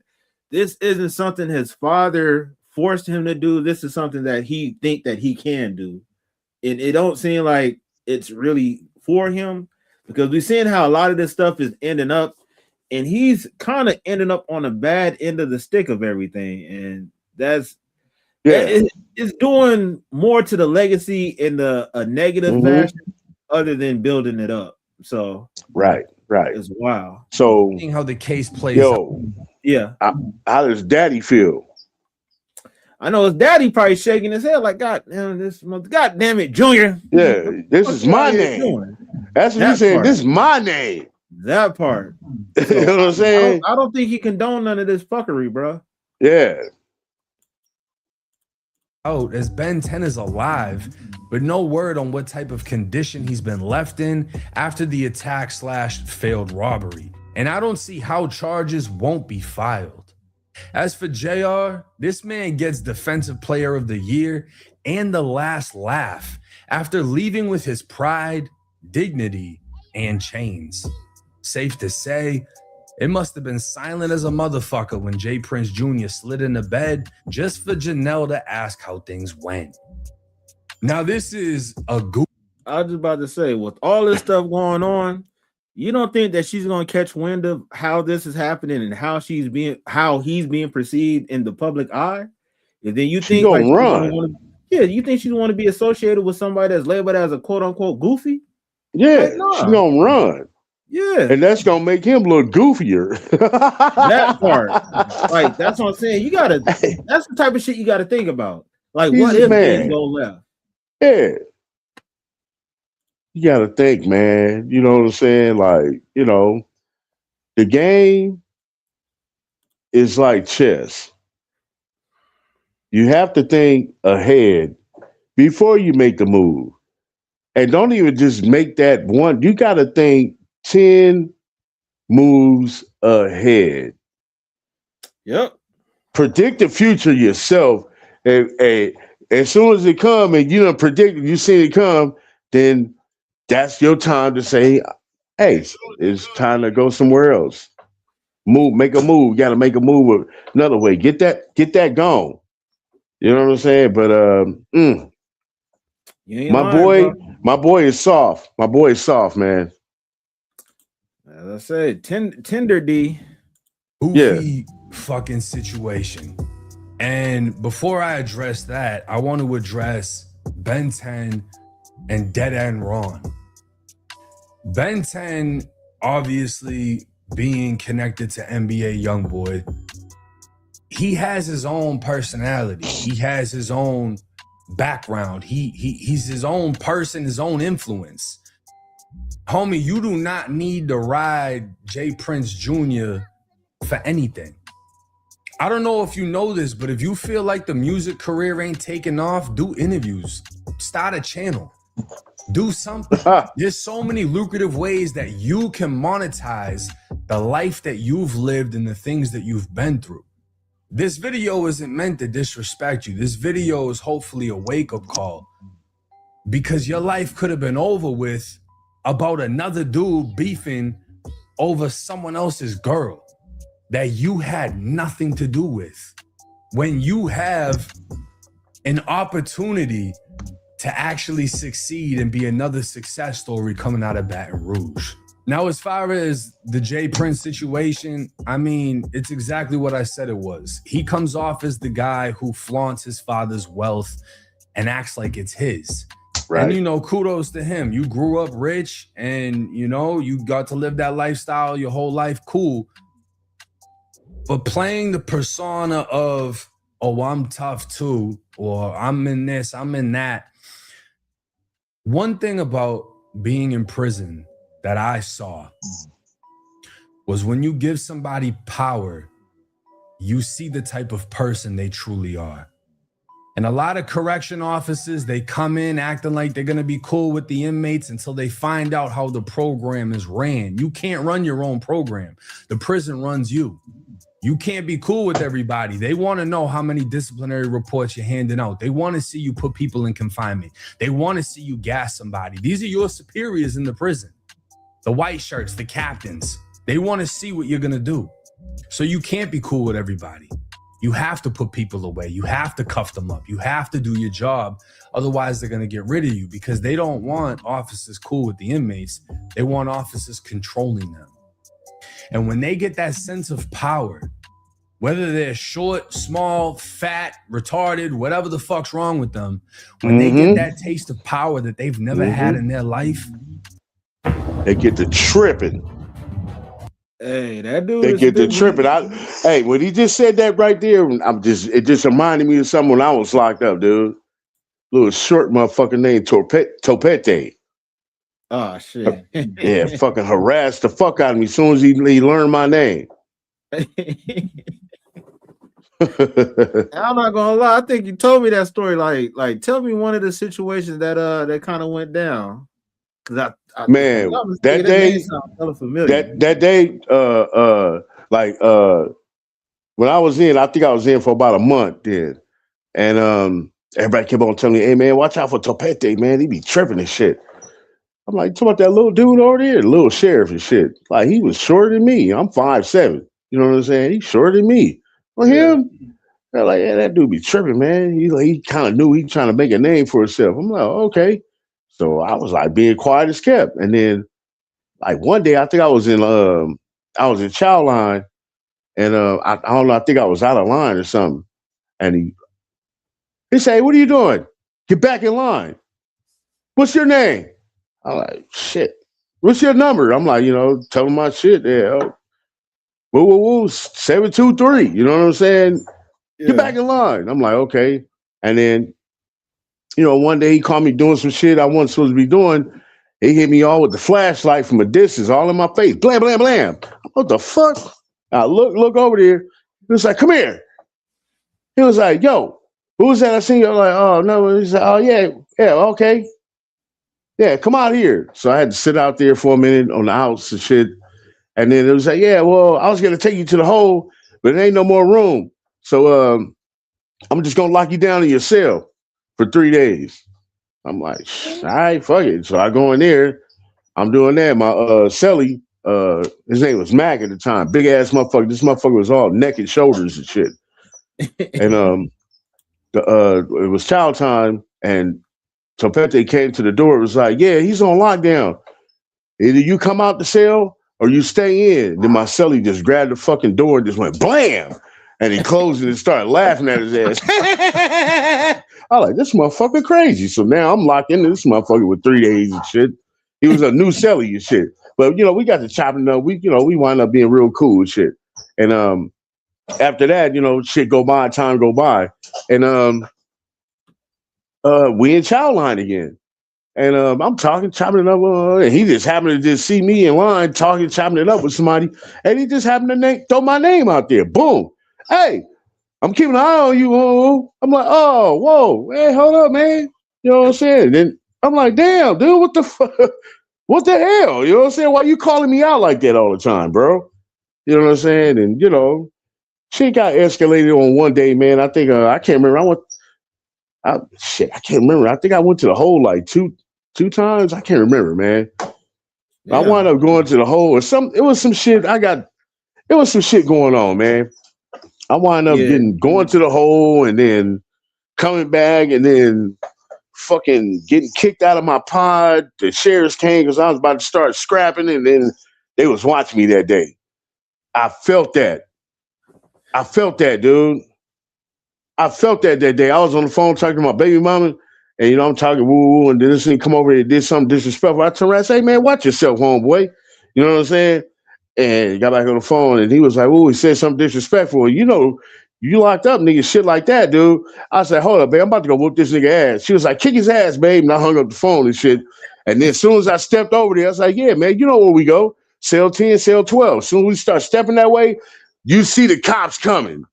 this isn't something his father forced him to do. This is something that he think that he can do. And it don't seem like it's really for him, because we're seeing how a lot of this stuff is ending up, and he's kind of ending up on the bad end of the stick of everything. And that's it's doing more to the legacy in a negative fashion other than building it up. So right. It's wild. So seeing how the case plays out. Yeah. How does daddy feel? I know his daddy probably shaking his head like, God damn it, Junior. Yeah, this is my name. That's what he said. This is my name. That part. So, you know what I'm saying? I don't think he condoned none of this fuckery, bro. Yeah. Out as Ben10 is alive, but no word on what type of condition he's been left in after the attack / failed robbery. And I don't see how charges won't be filed. As for JR, this man gets Defensive Player of the Year and the last laugh after leaving with his pride, dignity, and chains. Safe to say, it must have been silent as a motherfucker when Jay Prince Jr. slid into bed just for Janelle to ask how things went. Now, this is a good. I was just about to say, with all this stuff going on, you don't think that she's going to catch wind of how this is happening and how he's being perceived in the public eye? And then you think she's run. You think she's want to be associated with somebody that's labeled as a quote unquote goofy? Yeah, she's gonna run. Yeah, and that's gonna make him look goofier. that part. Like that's what I'm saying. You gotta. That's the type of shit you gotta think about. Like, what He's if man. things go left? Yeah, you gotta think, man. You know what I'm saying? Like, the game is like chess. You have to think ahead before you make the move. And don't even just make that one. You got to think 10 moves ahead. Yep. Predict the future yourself. And as soon as it come and you don't predict it, you see it come, then that's your time to say, hey, it's time to go somewhere else. Make a move. You got to make a move another way. Get that gone. You know what I'm saying? But You ain't my lying, bro. my boy is soft. My boy is soft, man. As I said, Tinder D. Goofy fucking situation. And before I address that, I want to address Ben10 and Dead End Ron. Ben10, obviously being connected to NBA YoungBoy, he has his own personality. He has his own background. He's his own person, his own influence. Homie, you do not need to ride Jay Prince Jr. for anything. I don't know if you know this, but if you feel like the music career ain't taking off, do interviews, start a channel, do something. There's so many lucrative ways that you can monetize the life that you've lived and the things that you've been through. This video isn't meant to disrespect you. This video is hopefully a wake-up call, because your life could have been over with about another dude beefing over someone else's girl that you had nothing to do with, when you have an opportunity to actually succeed and be another success story coming out of Baton Rouge. Now, as far as the Jay Prince situation, I mean, it's exactly what I said it was. He comes off as the guy who flaunts his father's wealth and acts like it's his. Right. And, kudos to him. You grew up rich and, you got to live that lifestyle your whole life. Cool. But playing the persona of, oh, I'm tough too, or I'm in this, I'm in that. One thing about being in prison that I saw was when you give somebody power, you see the type of person they truly are. And a lot of correction officers, they come in acting like they're going to be cool with the inmates until they find out how the program is ran. You can't run your own program. The prison runs you. You can't be cool with everybody. They want to know how many disciplinary reports you're handing out. They want to see you put people in confinement. They want to see you gas somebody. These are your superiors in the prison. The white shirts, the captains. They want to see what you're going to do. So you can't be cool with everybody. You have to put people away. You have to cuff them up. You have to do your job. Otherwise, they're going to get rid of you, because they don't want officers cool with the inmates. They want officers controlling them. And when they get that sense of power, whether they're short, small, fat, retarded, whatever the fuck's wrong with them, when they get that taste of power that they've never had in their life, they get to tripping. Hey, that dude. They get to tripping. Hey, when he just said that right there, it just reminded me of someone I was locked up, dude. Little short motherfucker named Topete. Oh shit. Yeah, fucking harassed the fuck out of me as soon as he learned my name. I'm not gonna lie. I think you told me that story. Like, tell me one of the situations that kind of went down. Cause man, that day, when I was in, I think I was in for about a month then, and everybody kept on telling me, "Hey man, watch out for Topete, man. He be tripping and shit." I'm like, talking about that little dude over there, the little sheriff and shit. Like, he was shorter than me. I'm 5'7". You know what I'm saying? He's shorter than me. For him, they're like, yeah, that dude be tripping, man. He kind of knew he trying to make a name for himself. I'm like, okay. So I was like being quiet as kept. And then like one day, I think I was in child line, and I don't know, I think I was out of line or something. And he said, hey, what are you doing? Get back in line. What's your name? I'm like, shit. what's your number? I'm like, tell them my shit. Yeah. Woo, woo, woo, 723. You know what I'm saying? Get back in line. I'm like, okay. And then, one day he caught me doing some shit I wasn't supposed to be doing. He hit me all with the flashlight from a distance, all in my face. Blam, blam, blam. What the fuck? I look over there. He was like, come here. He was like, yo, who was that? I seen you. I'm like, oh, no. He said, oh, yeah, okay. Yeah, come out here. So I had to sit out there for a minute on the house and shit. And then it was like, yeah, well, I was going to take you to the hole, but there ain't no more room. So I'm just going to lock you down in your cell for 3 days. I'm like, all right, fuck it. So I go in there. I'm doing that. My celly, his name was Mac at the time. Big ass motherfucker. This motherfucker was all neck and shoulders and shit. And it was chow time. And Topete came to the door. It was like, yeah, he's on lockdown. Either you come out the cell or you stay in. Then my celly just grabbed the fucking door and just went blam. And he closed it and started laughing at his ass. I like, this motherfucker crazy. So now I'm locked into this motherfucker with 3 days and shit. He was a new celly and shit. But, we got to chopping up. We wind up being real cool and shit. And after that, shit go by, time go by. And we in chow line again. And I'm talking, chopping it up. And he just happened to just see me in line talking, chopping it up with somebody. And he just happened to throw my name out there. Boom. Hey, I'm keeping an eye on you. I'm like, oh, whoa, hey, hold up, man. You know what I'm saying? Then I'm like, damn, dude, what the fuck? What the hell? You know what I'm saying? Why you calling me out like that all the time, bro? You know what I'm saying? And, shit got escalated on one day, man. I think, I can't remember. I can't remember. I think I went to the hole like two times. I can't remember, man. Yeah. I wound up going to the hole or it was some shit. It was some shit going on, man. I wound up going to the hole and then coming back and then fucking getting kicked out of my pod. The sheriffs came because I was about to start scrapping and then they was watching me that day. I felt that, dude. I felt that day. I was on the phone talking to my baby mama and, I'm talking woo and then this thing come over here and did something disrespectful. I turned around and say, hey, man, watch yourself, homeboy. You know what I'm saying? And he got back on the phone and he was like, oh, he said something disrespectful. You locked up, nigga, shit like that, dude. I said, hold up, babe, I'm about to go whoop this nigga ass. She was like, kick his ass, babe. And I hung up the phone and shit. And then as soon as I stepped over there, I was like, yeah, man, you know where we go. Cell 10, cell 12. As soon as we start stepping that way, you see the cops coming.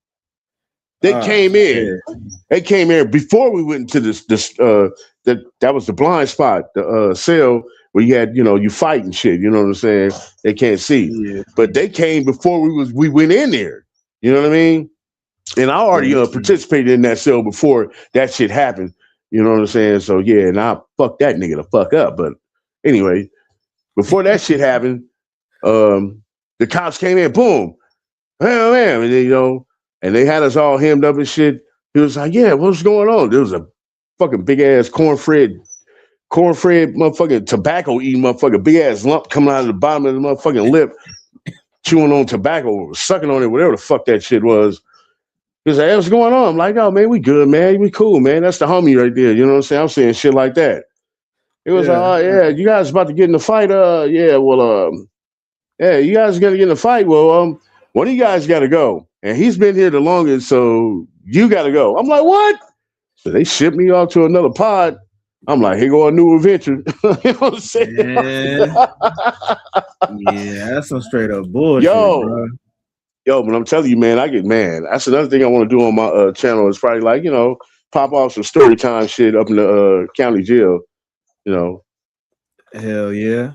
They came in. Yeah. They came in before we went into that was the blind spot, the cell where you had, you fight and shit, you know what I'm saying? They can't see. Yeah. But they came before we went in there. You know what I mean? And I already participated in that cell before that shit happened. You know what I'm saying? So yeah, and I fucked that nigga the fuck up. But anyway, before that shit happened, the cops came in, boom, man, and then, and they had us all hemmed up and shit. He was like, yeah, what's going on? There was a fucking big ass cornfed motherfucking tobacco eating motherfucking big ass lump coming out of the bottom of the motherfucking lip, chewing on tobacco or sucking on it, whatever the fuck that shit was. He was like, hey, what's going on? I'm like, oh man, we good, man. We cool, man. That's the homie right there. You know what I'm saying? I'm saying shit like that. It was like, oh yeah, you guys about to get in the fight? Yeah, you guys gonna get in the fight. Well, one of you guys gotta go. And he's been here the longest, so you gotta go. I'm like, what? So they shipped me off to another pod. I'm like, here go a new adventure. You know what I'm saying? Yeah, that's some straight up bullshit, bro. Yo, but I'm telling you, man, that's another thing I want to do on my channel is probably like, pop off some story time shit up in the county jail, Hell yeah.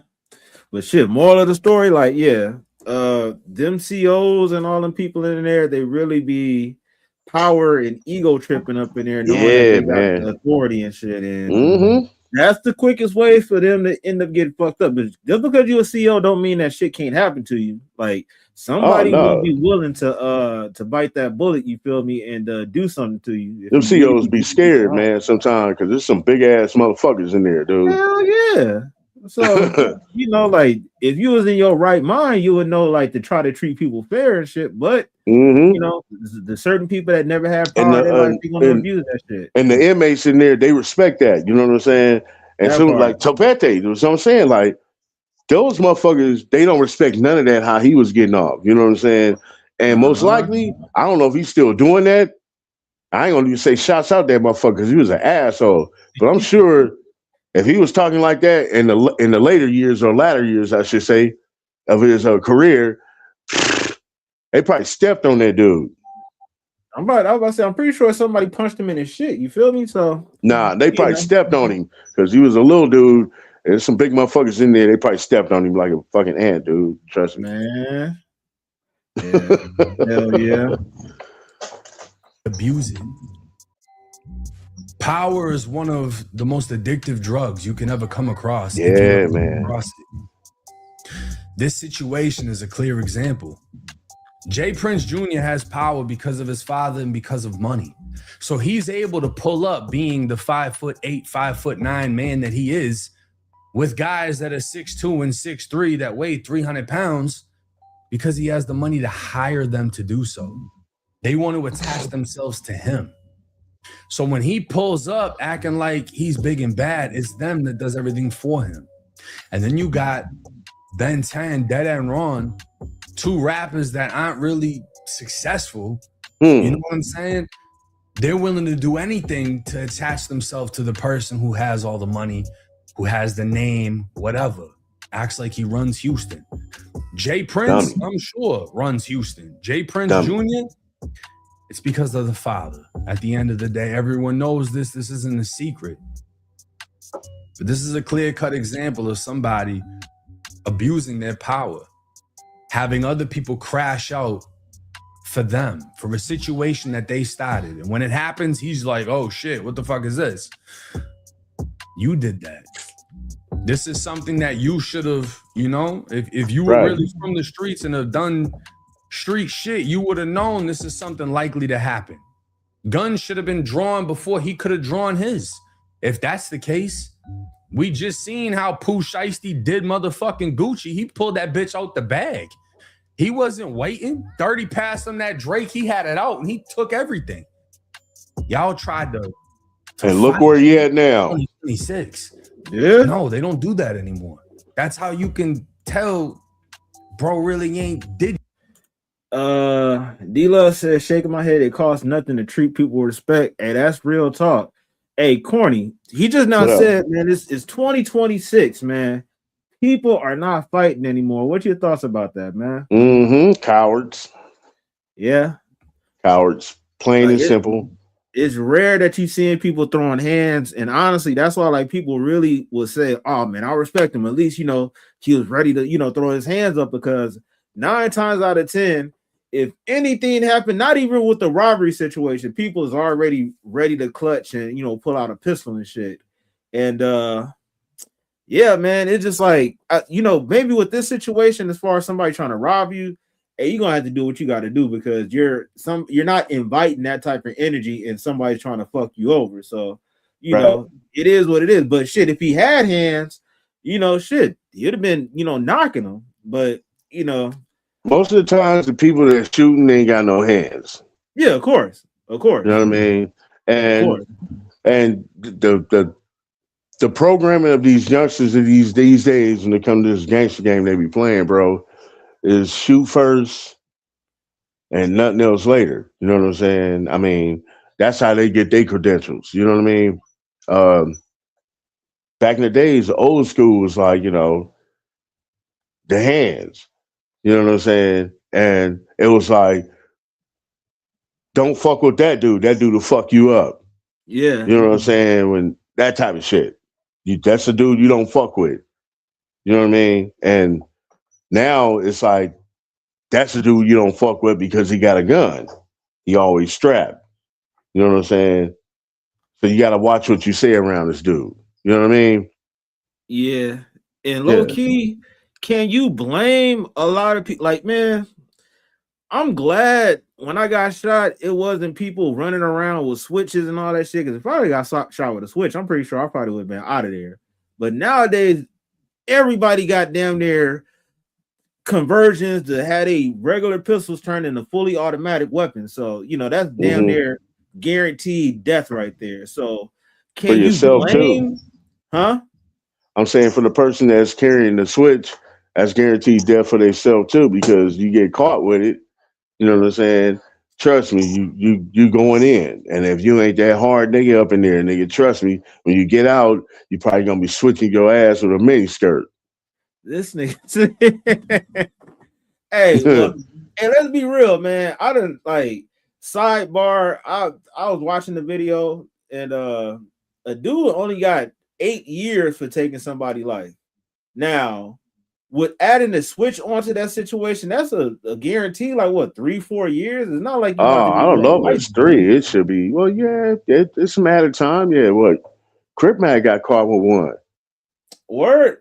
But shit, moral of the story, like, yeah, them COs and all them people in there, they really be power and ego tripping up in there, knowing that they got the authority and shit. And that's the quickest way for them to end up getting fucked up. But just because you're a CO don't mean that shit can't happen to you. Like somebody will be willing to bite that bullet, you feel me, and do something to you. Them COs be scared, man, sometimes because there's some big ass motherfuckers in there, dude. Hell yeah. So like if you was in your right mind, you would know like to try to treat people fair and shit. But the certain people that never have power, they're gonna abuse that shit. And the inmates in there, they respect that. You know what I'm saying? And so like Topete, you know what I'm saying? Like those motherfuckers, they don't respect none of that, how he was getting off. You know what I'm saying? And most likely, I don't know if he's still doing that. I ain't gonna even say shouts out that motherfucker because he was an asshole. But I'm sure if he was talking like that in the later years or latter years, I should say, of his career, they probably stepped on that dude. I was about to say, I'm pretty sure somebody punched him in his shit. You feel me? So nah, they probably stepped on him because he was a little dude. There's some big motherfuckers in there. They probably stepped on him like a fucking ant, dude. Trust me, man. Yeah, hell yeah. Abusing. Power is one of the most addictive drugs you can ever come across. Yeah, man. This situation is a clear example. Jay Prince Jr. has power because of his father and because of money. So he's able to pull up being the 5'8", 5'9" man that he is with guys that are 6'2" and 6'3" that weigh 300 pounds because he has the money to hire them to do so. They want to attach themselves to him. So when he pulls up acting like he's big and bad, it's them that does everything for him. And then you got Ben10, Dead and Ron, two rappers that aren't really successful. You know what I'm saying? They're willing to do anything to attach themselves to the person who has all the money, who has the name, whatever. Acts like he runs Houston. Jay Prince, I'm sure, runs Houston. Jay Prince Jr., it's because of the father. At the end of the day, everyone knows this. This isn't a secret. But this is a clear-cut example of somebody abusing their power, having other people crash out for them, for a situation that they started. And when it happens, he's like, oh shit, what the fuck is this? You did that. This is something that you should have, you know, if you were really from the streets and have done street shit, you would have known this is something likely to happen. Guns should have been drawn before he could have drawn his. If that's the case, we just seen how Pooh Shiesty did motherfucking Gucci. He pulled that bitch out the bag. He wasn't waiting. 30 passed him that Drake. He had it out and he took everything. Y'all tried to and look where he at now. 2026. Yeah. No, they don't do that anymore. That's how you can tell bro really ain't did. D-Love says, shaking my head, it costs nothing to treat people with respect. Hey, that's real talk. Hey, Corny, he just now said, man, it's 2026, man. People are not fighting anymore. What's your thoughts about that, man? Cowards. Yeah. Cowards. Plain and simple. It's rare that you seeing people throwing hands. And honestly, that's why like people really will say, oh man, I respect him. At least, you know, he was ready to, you know, throw his hands up, because 9 times out of 10, if anything happened, not even with the robbery situation, people is already ready to clutch and, you know, pull out a pistol and shit. And yeah, man, it's just like, you know, maybe with this situation, as far as somebody trying to rob you, hey, you're gonna have to do what you got to do, because you're not inviting that type of energy and somebody's trying to fuck you over. So, you know, it is what it is. But shit, if he had hands, you know, shit, he'd have been, you know, knocking them. But, you know, most of the times the people that are shooting ain't got no hands. Yeah, of course. You know what I mean? And the programming of these youngsters of these days, when it comes to this gangster game they be playing, bro, is shoot first and nothing else later. You know what I'm saying? I mean, that's how they get their credentials. You know what I mean? Back in the days, the old school was like, you know, the hands. You know what I'm saying? And it was like, don't fuck with that dude. That dude will fuck you up. Yeah. You know what I'm saying? When that type of shit. That's a dude you don't fuck with. You know what I mean? And now it's like, that's a dude you don't fuck with because he got a gun. He always strapped. You know what I'm saying? So you got to watch what you say around this dude. You know what I mean? Yeah. And low key, can you blame a lot of people? Like, man, I'm glad when I got shot, it wasn't people running around with switches and all that shit. Because if I got shot with a switch, I'm pretty sure I probably would have been out of there. But nowadays, everybody got damn near conversions to have a regular pistols turned into fully automatic weapons. So, you know, that's damn near guaranteed death right there. So, can you blame? Huh? I'm saying for the person that's carrying the switch, that's guaranteed death for themselves too, because you get caught with it. You know what I'm saying? Trust me, you going in, and if you ain't that hard nigga up in there, nigga, trust me, when you get out, you probably gonna be switching your ass with a mini skirt. This nigga. Hey, look, and let's be real, man. I didn't like sidebar. I was watching the video, and a dude only got 8 years for taking somebody's life. Now, with adding the switch onto that situation, that's a guarantee. Like what, 3-4 years? It's not like you about to Oh, get I don't know if life. it's 3. It should be. Well, yeah, it's a matter of time. Yeah, what? Crip Man got caught with 1. Word.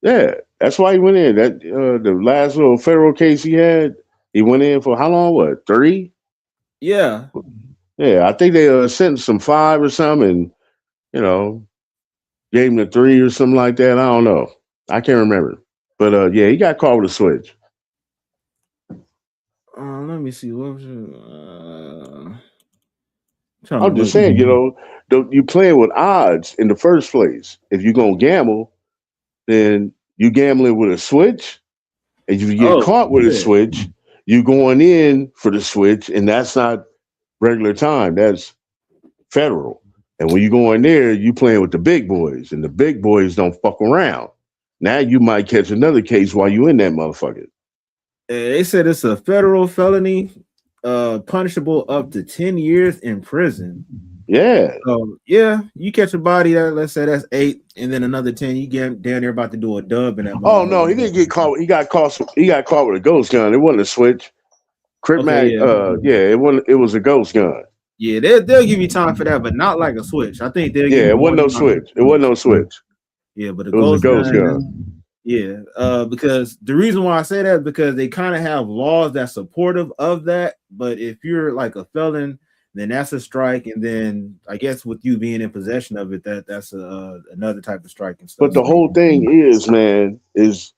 Yeah, that's why he went in. That the last little federal case he had, he went in for how long? What, 3? Yeah. Yeah, I think they sentenced him 5 or something, and you know, gave him the 3 or something like that. I don't know. I can't remember. But yeah, he got caught with a switch. Let me see. What was I'm just saying, you know, you playing with odds in the first place. If you're gonna gamble, then you gambling with a switch, and if you get caught with a switch, you going in for the switch, and that's not regular time. That's federal. And when you go in there, you playing with the big boys, and the big boys don't fuck around. Now you might catch another case while you in that motherfucker. They said it's a federal felony, punishable up to 10 years in prison. Yeah. So yeah, you catch a body that, let's say that's 8, and then another 10, you get down there about to do a dub in that. Oh no, he didn't get caught. He got caught with a ghost gun. It wasn't a switch. Crip Mac, it was a ghost gun. Yeah, they'll give you time for that, but not like a switch. I think they'll give you it wasn't no switch. It wasn't no switch. Yeah, but it was a ghost gun. Yeah, because the reason why I say that is because they kind of have laws that's supportive of that. But if you're like a felon, then that's a strike, and then I guess with you being in possession of it, that's another type of strike and stuff. But the whole thing is, man, is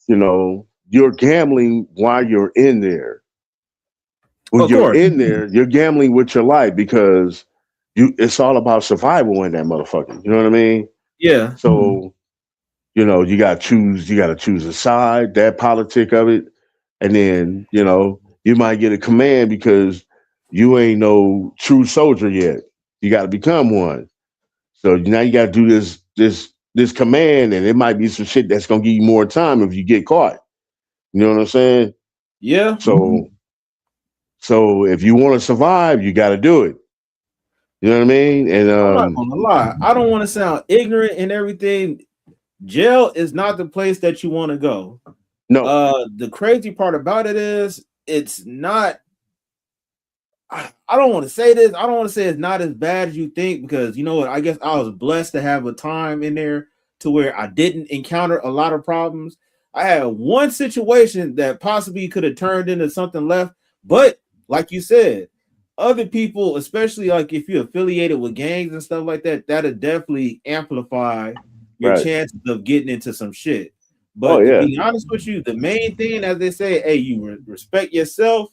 you know, you're gambling while you're in there. When you're in there, you're gambling with your life because it's all about survival in that motherfucker. You know what I mean? Yeah. So, you know, you gotta choose a side, that politic of it, and then, you know, you might get a command because you ain't no true soldier yet. You gotta become one. So now you gotta do this command, and it might be some shit that's gonna give you more time if you get caught. You know what I'm saying? Yeah. So if you want to survive, you got to do it. You know what I mean? And I'm not gonna lie, I don't want to sound ignorant and everything. Jail is not the place that you want to go. No. The crazy part about it is it's not. I don't want to say this. I don't want to say it's not as bad as you think, because you know what? I guess I was blessed to have a time in there to where I didn't encounter a lot of problems. I had one situation that possibly could have turned into something left, but like you said, other people, especially like if you're affiliated with gangs and stuff like that, that'll definitely amplify your chances of getting into some shit. But to be honest with you, the main thing, as they say, hey, you respect yourself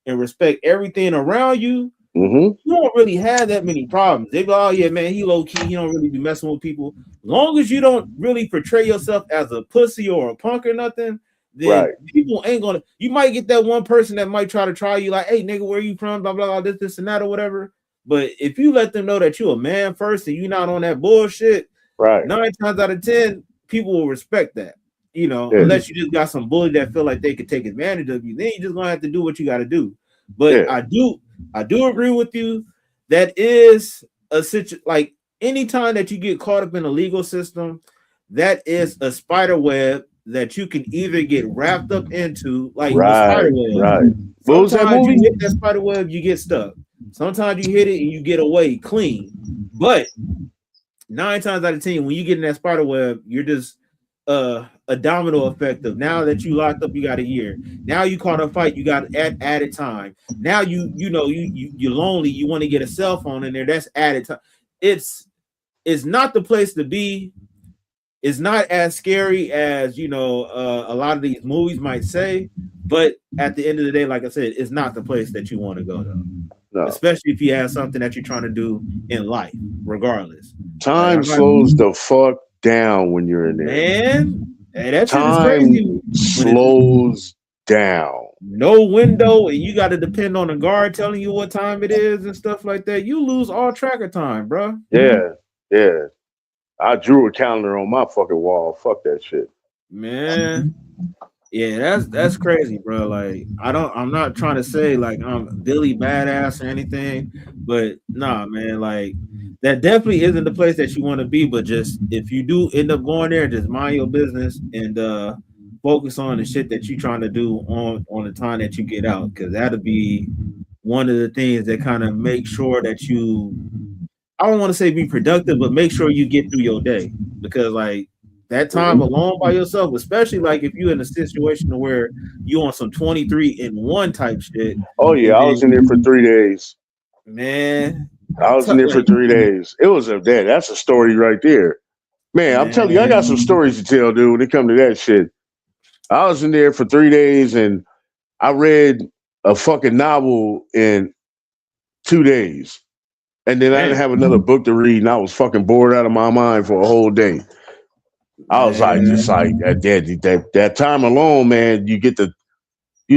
and respect everything around you. You don't really have that many problems. They go, oh yeah, man, he low key, he don't really be messing with people. As long as you don't really portray yourself as a pussy or a punk or nothing, then people ain't gonna. You might get that one person that might try you, like, hey nigga, where you from? Blah blah blah, this and that or whatever. But if you let them know that you're a man first and you're not on that bullshit, 9 times out of 10, people will respect that. You know, unless you just got some bully that feel like they could take advantage of you, then you just gonna have to do what you got to do. But I do agree with you. That is a situation. Like anytime that you get caught up in a legal system, that is a spider web that you can either get wrapped up into, like the spider web. What was that movie? You hit that spider web, you get stuck. Sometimes you hit it and you get away clean. But 9 times out of 10, when you get in that spider web, you're just a domino effect of now that you locked up, you got a year. Now you caught a fight, you got added time. Now you're lonely, you want to get a cell phone in there, that's added time. It's not the place to be. It's not as scary as a lot of these movies might say, but at the end of the day, like I said, it's not the place that you want to go though. No. Especially if you have something that you're trying to do in life, regardless. Time slows the fuck down when you're in there. Man, hey, that shit is Time crazy. slows down. No window, and you got to depend on the guard telling you what time it is and stuff like that. You lose all track of time, bro. Yeah. I drew a calendar on my fucking wall. Fuck that shit. Man. Yeah, that's crazy, bro. Like, I'm not trying to say like I'm Billy badass or anything, but nah, man, like that definitely isn't the place that you want to be. But just if you do end up going there, just mind your business and focus on the shit that you're trying to do on the time that you get out, because that'll be one of the things that kind of make sure that you, I don't want to say be productive, but make sure you get through your day, because like that time alone by yourself, especially like if you're in a situation where you on some 23 in 1 type shit. Oh yeah, I was in there for 3 days. Man, I was in there for 3 days. It was that's a story right there. Man, I'm telling you, I got some stories to tell, dude, when it comes to that shit. I was in there for 3 days and I read a fucking novel in 2 days. And then I didn't have another book to read, and I was fucking bored out of my mind for a whole day. I was like, just like that time alone, man, you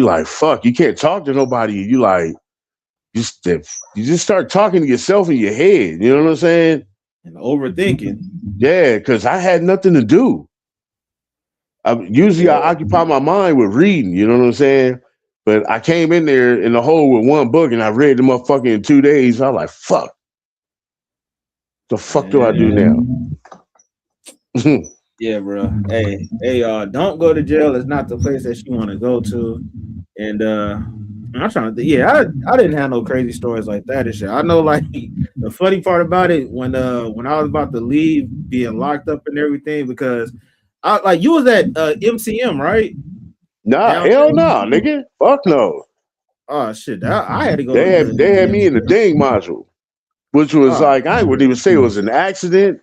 like, fuck, you can't talk to nobody. You like, you just start talking to yourself in your head. You know what I'm saying? And overthinking. Yeah, because I had nothing to do. Usually I occupy my mind with reading, you know what I'm saying? But I came in there in the hole with one book and I read the motherfucker in 2 days. I was like, fuck. The fuck do I do now? Yeah, bro. Hey, don't go to jail. It's not the place that you want to go to. And I'm trying to think. Yeah, I didn't have no crazy stories like that and shit. I know, like, the funny part about it, when I was about to leave, being locked up and everything, because you was at MCM, right? Nah, hell no, nigga. Fuck no. Oh shit, I had to go. They had me in the ding module, which was like, I wouldn't even say it was an accident.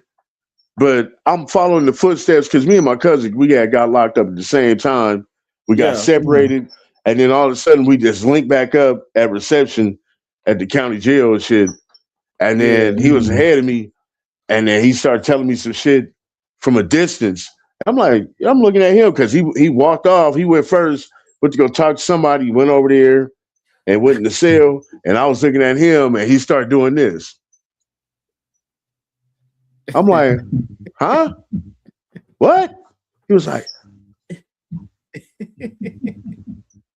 But I'm following the footsteps because me and my cousin, we got locked up at the same time. We got separated. And then all of a sudden, we just linked back up at reception at the county jail and shit. And then he was ahead of me. And then he started telling me some shit from a distance. I'm like, I'm looking at him because he walked off. He went first, went to go talk to somebody, went over there and went in the cell. And I was looking at him and he started doing this. I'm like, huh? What? He was like,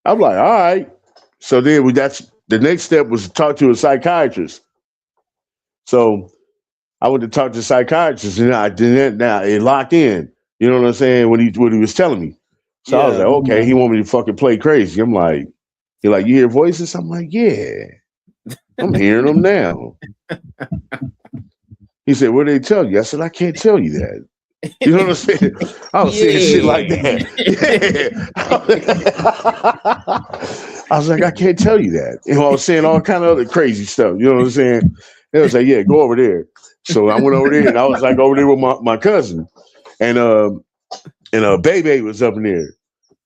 I'm like, all right. So then that's the next step was to talk to a psychiatrist. So I went to talk to a psychiatrist and I didn't. Now it locked in. You know what I'm saying? What he was telling me. So I was like, okay, he want me to fucking play crazy. I'm like, he like, you hear voices? I'm like, yeah, I'm hearing them now. He said, what did they tell you? I said, I can't tell you that. You know what I'm saying? I was saying shit like that. I was like, I can't tell you that. You know, I was saying all kind of other crazy stuff. You know what I'm saying? They was like, yeah, go over there. So I went over there and I was like over there with my cousin. And Bebe was up in there.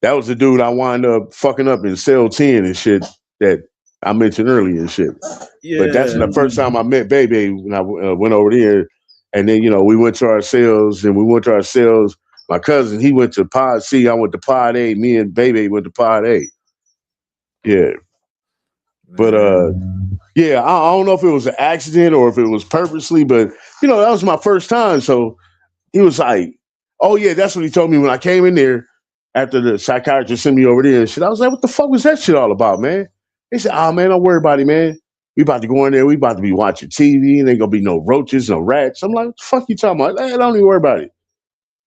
That was the dude I wound up fucking up in cell 10 and shit that I mentioned earlier and shit. Yeah. But that's the first time I met Bebe when I went over there. And then, you know, we went to our cells and My cousin, he went to Pod C. I went to Pod A. Me and Bebe went to Pod A. Yeah. But, yeah, I don't know if it was an accident or if it was purposely, but, you know, that was my first time. So he was like, oh, yeah, that's what he told me when I came in there after the psychiatrist sent me over there and shit. I was like, what the fuck was that shit all about, man? He said, oh, man, don't worry about it, man. We about to go in there. We about to be watching TV and ain't going to be no roaches, no rats. I'm like, what the fuck you talking about? Hey, don't even worry about it.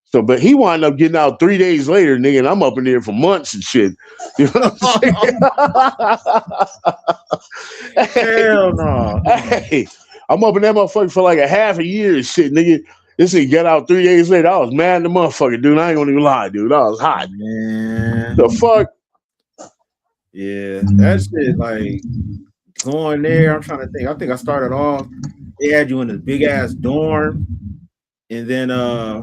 So, but he wound up getting out 3 days later, nigga, and I'm up in there for months and shit. You know what I'm saying? Hell no. Hey, I'm up in that motherfucker for like a half a year and shit, nigga. This nigga got out 3 days later. I was mad at the motherfucker, dude. I ain't gonna even lie, dude. I was hot. Man. The fuck? Yeah, that shit, like, going there, I'm trying to think. I think I started off, they had you in this big ass dorm, and then I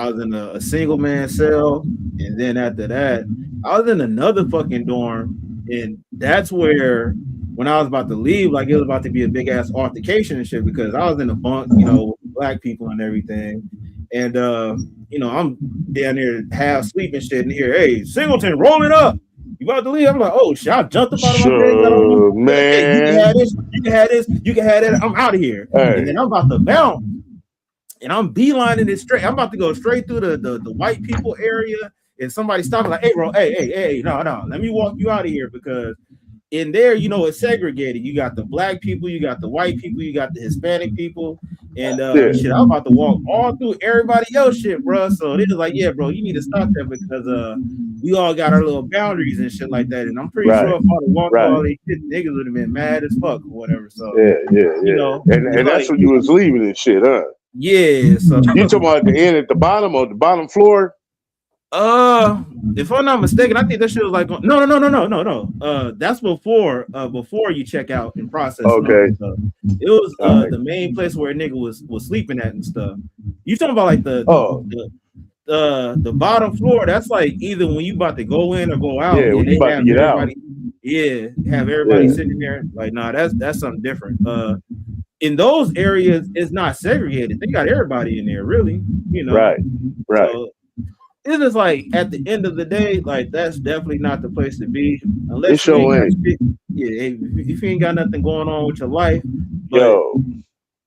was in a single man cell, and then after that, I was in another fucking dorm, and that's where, when I was about to leave, like, it was about to be a big ass altercation and shit, because I was in a bunk, you know, with black people and everything, And you know, I'm down there half sleeping shit and here, hey, Singleton, rolling up. You about to leave? I'm like, oh shit, I jumped up out of my bed, got on my bed. Hey, you can have this, you can have this, you can have that. I'm out of here. Hey. And then I'm about to bounce. And I'm beelining it straight. I'm about to go straight through the white people area. And somebody stopped like, hey, bro, hey, no, let me walk you out of here because in there, you know, it's segregated. You got the black people, you got the white people, you got the Hispanic people, and shit. I'm about to walk all through everybody else shit, bro. So they was like, yeah, bro, you need to stop that because we all got our little boundaries and shit like that. And I'm pretty sure if I'd walked through all these shit, niggas would have been mad as fuck or whatever. So you know, and that's when you was leaving and shit, huh? Yeah. So you talking about the end at the bottom or the bottom floor? If I'm not mistaken, I think that shit was like no. That's before you check out and process. Okay. It was the main place where a nigga was sleeping at and stuff. You talking about like the bottom floor? That's like either when you about to go in or go out. Yeah, when you about to get out. Yeah, have everybody sitting there. Like, nah, that's something different. In those areas, it's not segregated. They got everybody in there, really. You know, right. So, it's just like at the end of the day, like that's definitely not the place to be unless you ain't got, if you ain't got nothing going on with your life. But,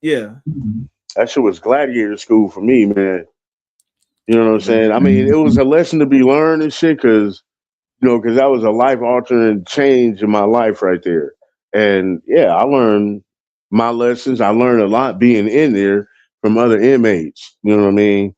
that shit was gladiator school for me, man. You know what I'm saying? I mean, it was a lesson to be learned and shit, because that was a life altering change in my life right there. And yeah, I learned my lessons. I learned a lot being in there from other inmates. You know what I mean?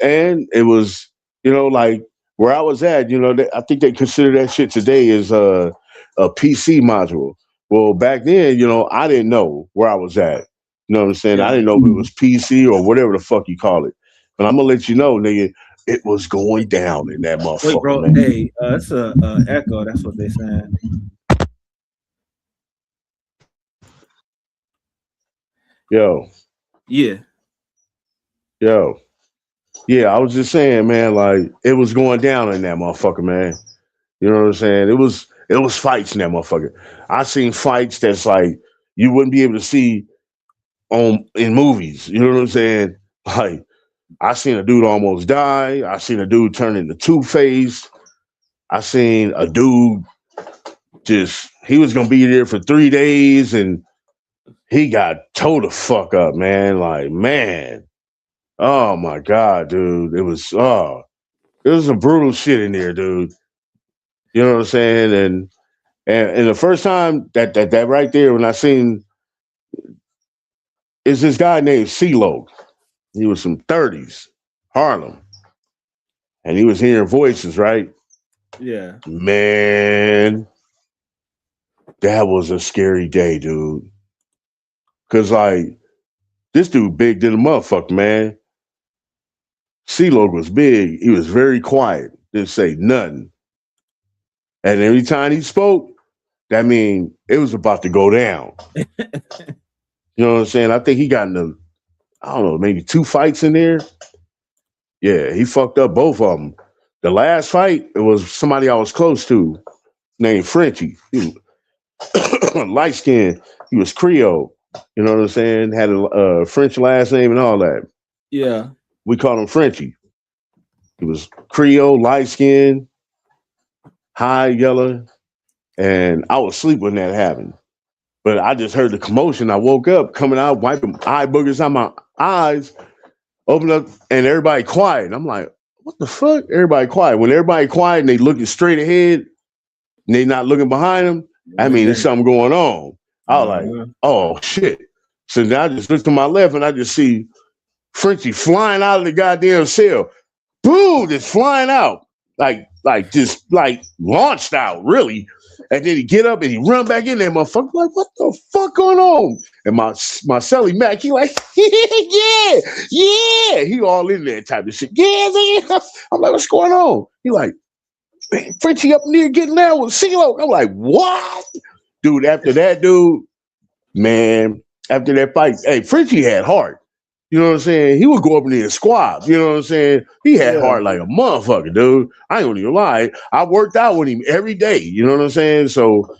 And it was, like where I was at, I think they consider that shit today as a PC module. Well, back then, I didn't know where I was at. You know what I'm saying? I didn't know if it was PC or whatever the fuck you call it. But I'm gonna let you know, nigga, it was going down in that motherfucker. Wait, bro, man. Hey, it's a echo. That's what they saying. Yo. Yeah. Yo. Yeah, I was just saying, man, like it was going down in that motherfucker, man. You know what I'm saying? It was fights in that motherfucker. I seen fights that's like you wouldn't be able to see in movies. You know what I'm saying? Like I seen a dude almost die. I seen a dude turn into Two-Face. I seen a dude he was gonna be there for 3 days and he got towed the fuck up, man. Like, man. Oh my God, dude. It was some brutal shit in there, dude. You know what I'm saying? And the first time that right there when I seen is this guy named CeeLo. He was from 30s, Harlem. And he was hearing voices, right? Yeah. Man, that was a scary day, dude. Cause like this dude big than a motherfucker, man. CeeLo was big. He was very quiet. Didn't say nothing. And every time he spoke, that mean it was about to go down. You know what I'm saying? I think he got into, I don't know, maybe 2 fights in there. Yeah, he fucked up both of them. The last fight, it was somebody I was close to named Frenchie. He was light skinned. He was Creole. You know what I'm saying? Had a French last name and all that. Yeah. We called him Frenchie. He was Creole, light skinned, high yellow. And I was asleep when that happened. But I just heard the commotion. I woke up, coming out, wiping eye boogers out my eyes, opened up, and everybody quiet. And I'm like, what the fuck? Everybody quiet. When everybody quiet and they looking straight ahead and they not looking behind them, I mean, there's something going on. I was like, oh, shit. So then I just look to my left and I just see Frenchie flying out of the goddamn cell. Boom, just flying out. Like launched out, really. And then he get up and he run back in there, motherfucker. Like, what the fuck going on? And my celly Mac, he like, yeah. He all in there type of shit. Yeah. I'm like, what's going on? He like, man, Frenchie up near getting down with CeeLo. I'm like, what? Dude, after that, after that fight, hey, Frenchie had heart. You know what I'm saying? He would go up in there and squab. You know what I'm saying? He had heart like a motherfucker, dude. I ain't gonna even lie. I worked out with him every day. You know what I'm saying? So,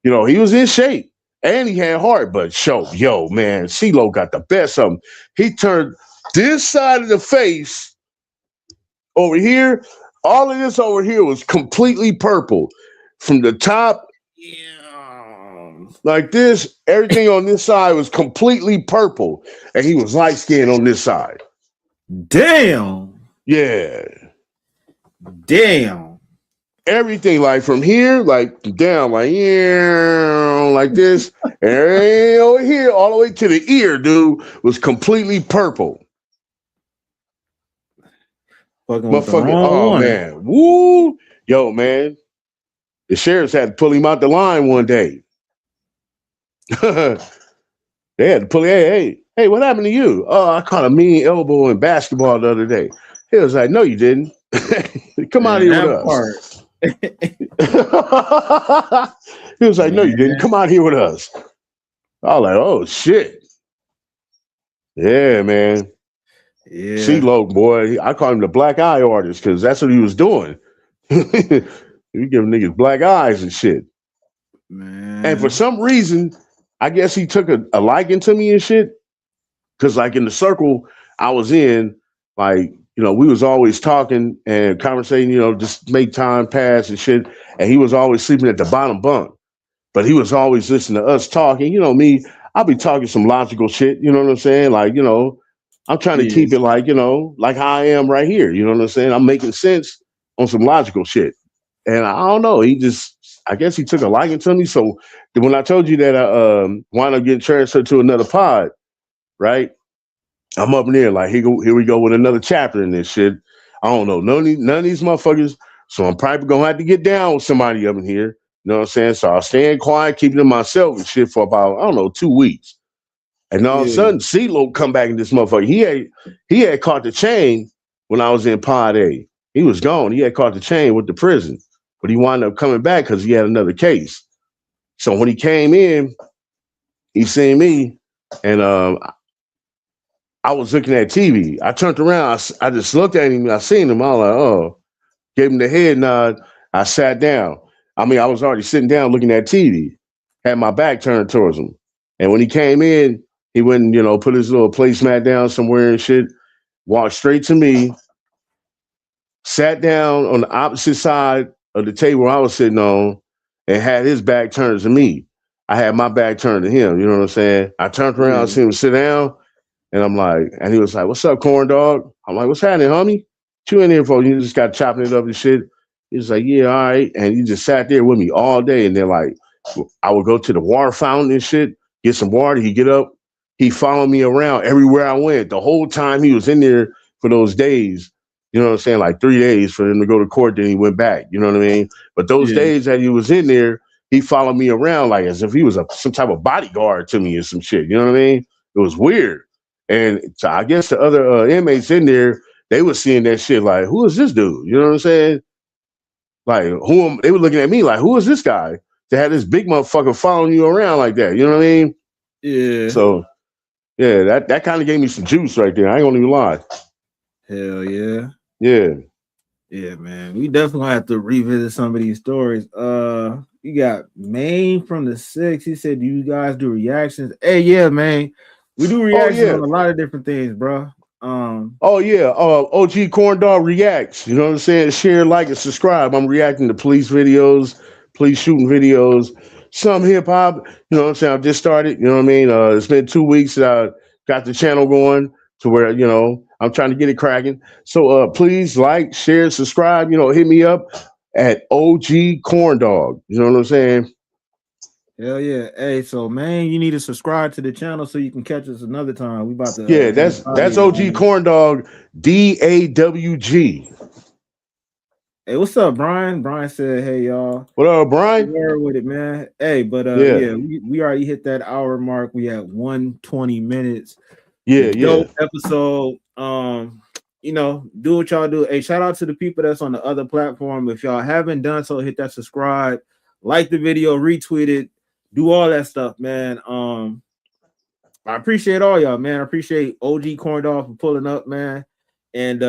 he was in shape and he had heart. But man, CeeLo got the best of him. He turned This side of the face over here, all of this over here was completely purple. From the top, like this, everything on this side was completely purple. And he was light skinned on this side. Damn. Yeah. Damn. Everything like from here, like down, like yeah, like this, and over here, all the way to the ear, dude, was completely purple. Fucking with the wrong Oh one. man, woo, yo man, the sheriffs had to pull him out the line one day. They had to pull. Hey, what happened to you? Oh, I caught a mean elbow in basketball the other day. He was like, no, you didn't. Come out here with us. He was like, no, you didn't. Come out here with us. I was like, oh shit. Yeah, man. Yeah. CeeLo, boy. I call him the black eye artist because that's what he was doing. He giving niggas black eyes and shit. Man. And for some reason, I guess he took a liking to me and shit. Cause like in the circle I was in, like, you know, we was always talking and conversating, you know, just make time pass and shit. And he was always sleeping at the bottom bunk. But he was always listening to us talking. You know me, I'll be talking some logical shit, you know what I'm saying? Like, you know, I'm trying to keep it like, you know, like how I am right here. You know what I'm saying? I'm making sense on some logical shit. And I don't know, I guess he took a liking to me. So when I told you that I wound up getting transferred to another pod, right? I'm up in there like, here we go with another chapter in this shit. I don't know, none of these motherfuckers. So I'm probably gonna have to get down with somebody up in here. You know what I'm saying? So I'll stand quiet, keeping to myself and shit for about, I don't know, 2 weeks. And all of a sudden, CeeLo come back in this motherfucker. He had caught the chain when I was in Pod A. He was gone. He had caught the chain with the prison, but he wound up coming back because he had another case. So when he came in, he seen me, and I was looking at TV. I turned around. I just looked at him. And I seen him. I was like, oh, gave him the head nod. I sat down. I mean, I was already sitting down looking at TV, had my back turned towards him. And when he came in, he went and, you know, put his little placemat down somewhere and shit, walked straight to me, sat down on the opposite side of the table I was sitting on, and had his back turned to me. I had my back turned to him. You know what I'm saying? I turned around, seen him sit down. And I'm like, and he was like, what's up, corn dog? I'm like, what's happening, homie? What you in here for? You just got chopping it up and shit. He was like, yeah, all right. And he just sat there with me all day. And then like, I would go to the water fountain and shit, get some water. He'd get up. He followed me around everywhere I went. The whole time he was in there for those days, you know what I'm saying? Like 3 days for him to go to court. Then he went back, you know what I mean? But those days that he was in there, he followed me around like as if he was some type of bodyguard to me or some shit. You know what I mean? It was weird. And so I guess the other inmates in there, they were seeing that shit like, who is this dude? You know what I'm saying? Like, they were looking at me like, who is this guy to have this big motherfucker following you around like that? You know what I mean? Yeah. So, yeah, that kind of gave me some juice right there. I ain't gonna even lie. Hell yeah. Yeah. Yeah, man. We definitely gonna have to revisit some of these stories. You got Maine from the 6. He said, do you guys do reactions? Hey, yeah, man. We do reactions on a lot of different things, bro. OG Corn Dog reacts. You know what I'm saying? Share, like, and subscribe. I'm reacting to police videos, police shooting videos, some hip hop. You know what I'm saying? I've just started. You know what I mean? It's been 2 weeks that I got the channel going to where, you know, I'm trying to get it cracking. So please like, share, subscribe. You know, hit me up at OG Corn Dog. You know what I'm saying? Hell yeah. Hey, so man, you need to subscribe to the channel so you can catch us another time. We about to that's OG Corn Dog, DAWG. Hey, what's up, Brian? Brian said, hey y'all. What up, Brian? Word with it, man. Hey, but we already hit that hour mark. We had 120 minutes. Dope episode. You know, do what y'all do. Hey, shout out to the people that's on the other platform. If y'all haven't done so, hit that subscribe, like the video, retweet it. Do all that stuff, man. I appreciate all y'all, man. I appreciate OG Corn Dog for pulling up, man. And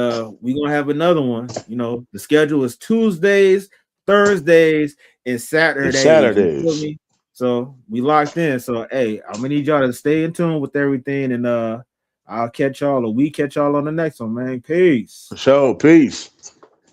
we're gonna have another one. You know, the schedule is Tuesdays, Thursdays, and Saturdays. You feel me? So we locked in. So hey, I'm gonna need y'all to stay in tune with everything. And I'll catch y'all, or we catch y'all on the next one, man. Peace. For sure. Peace.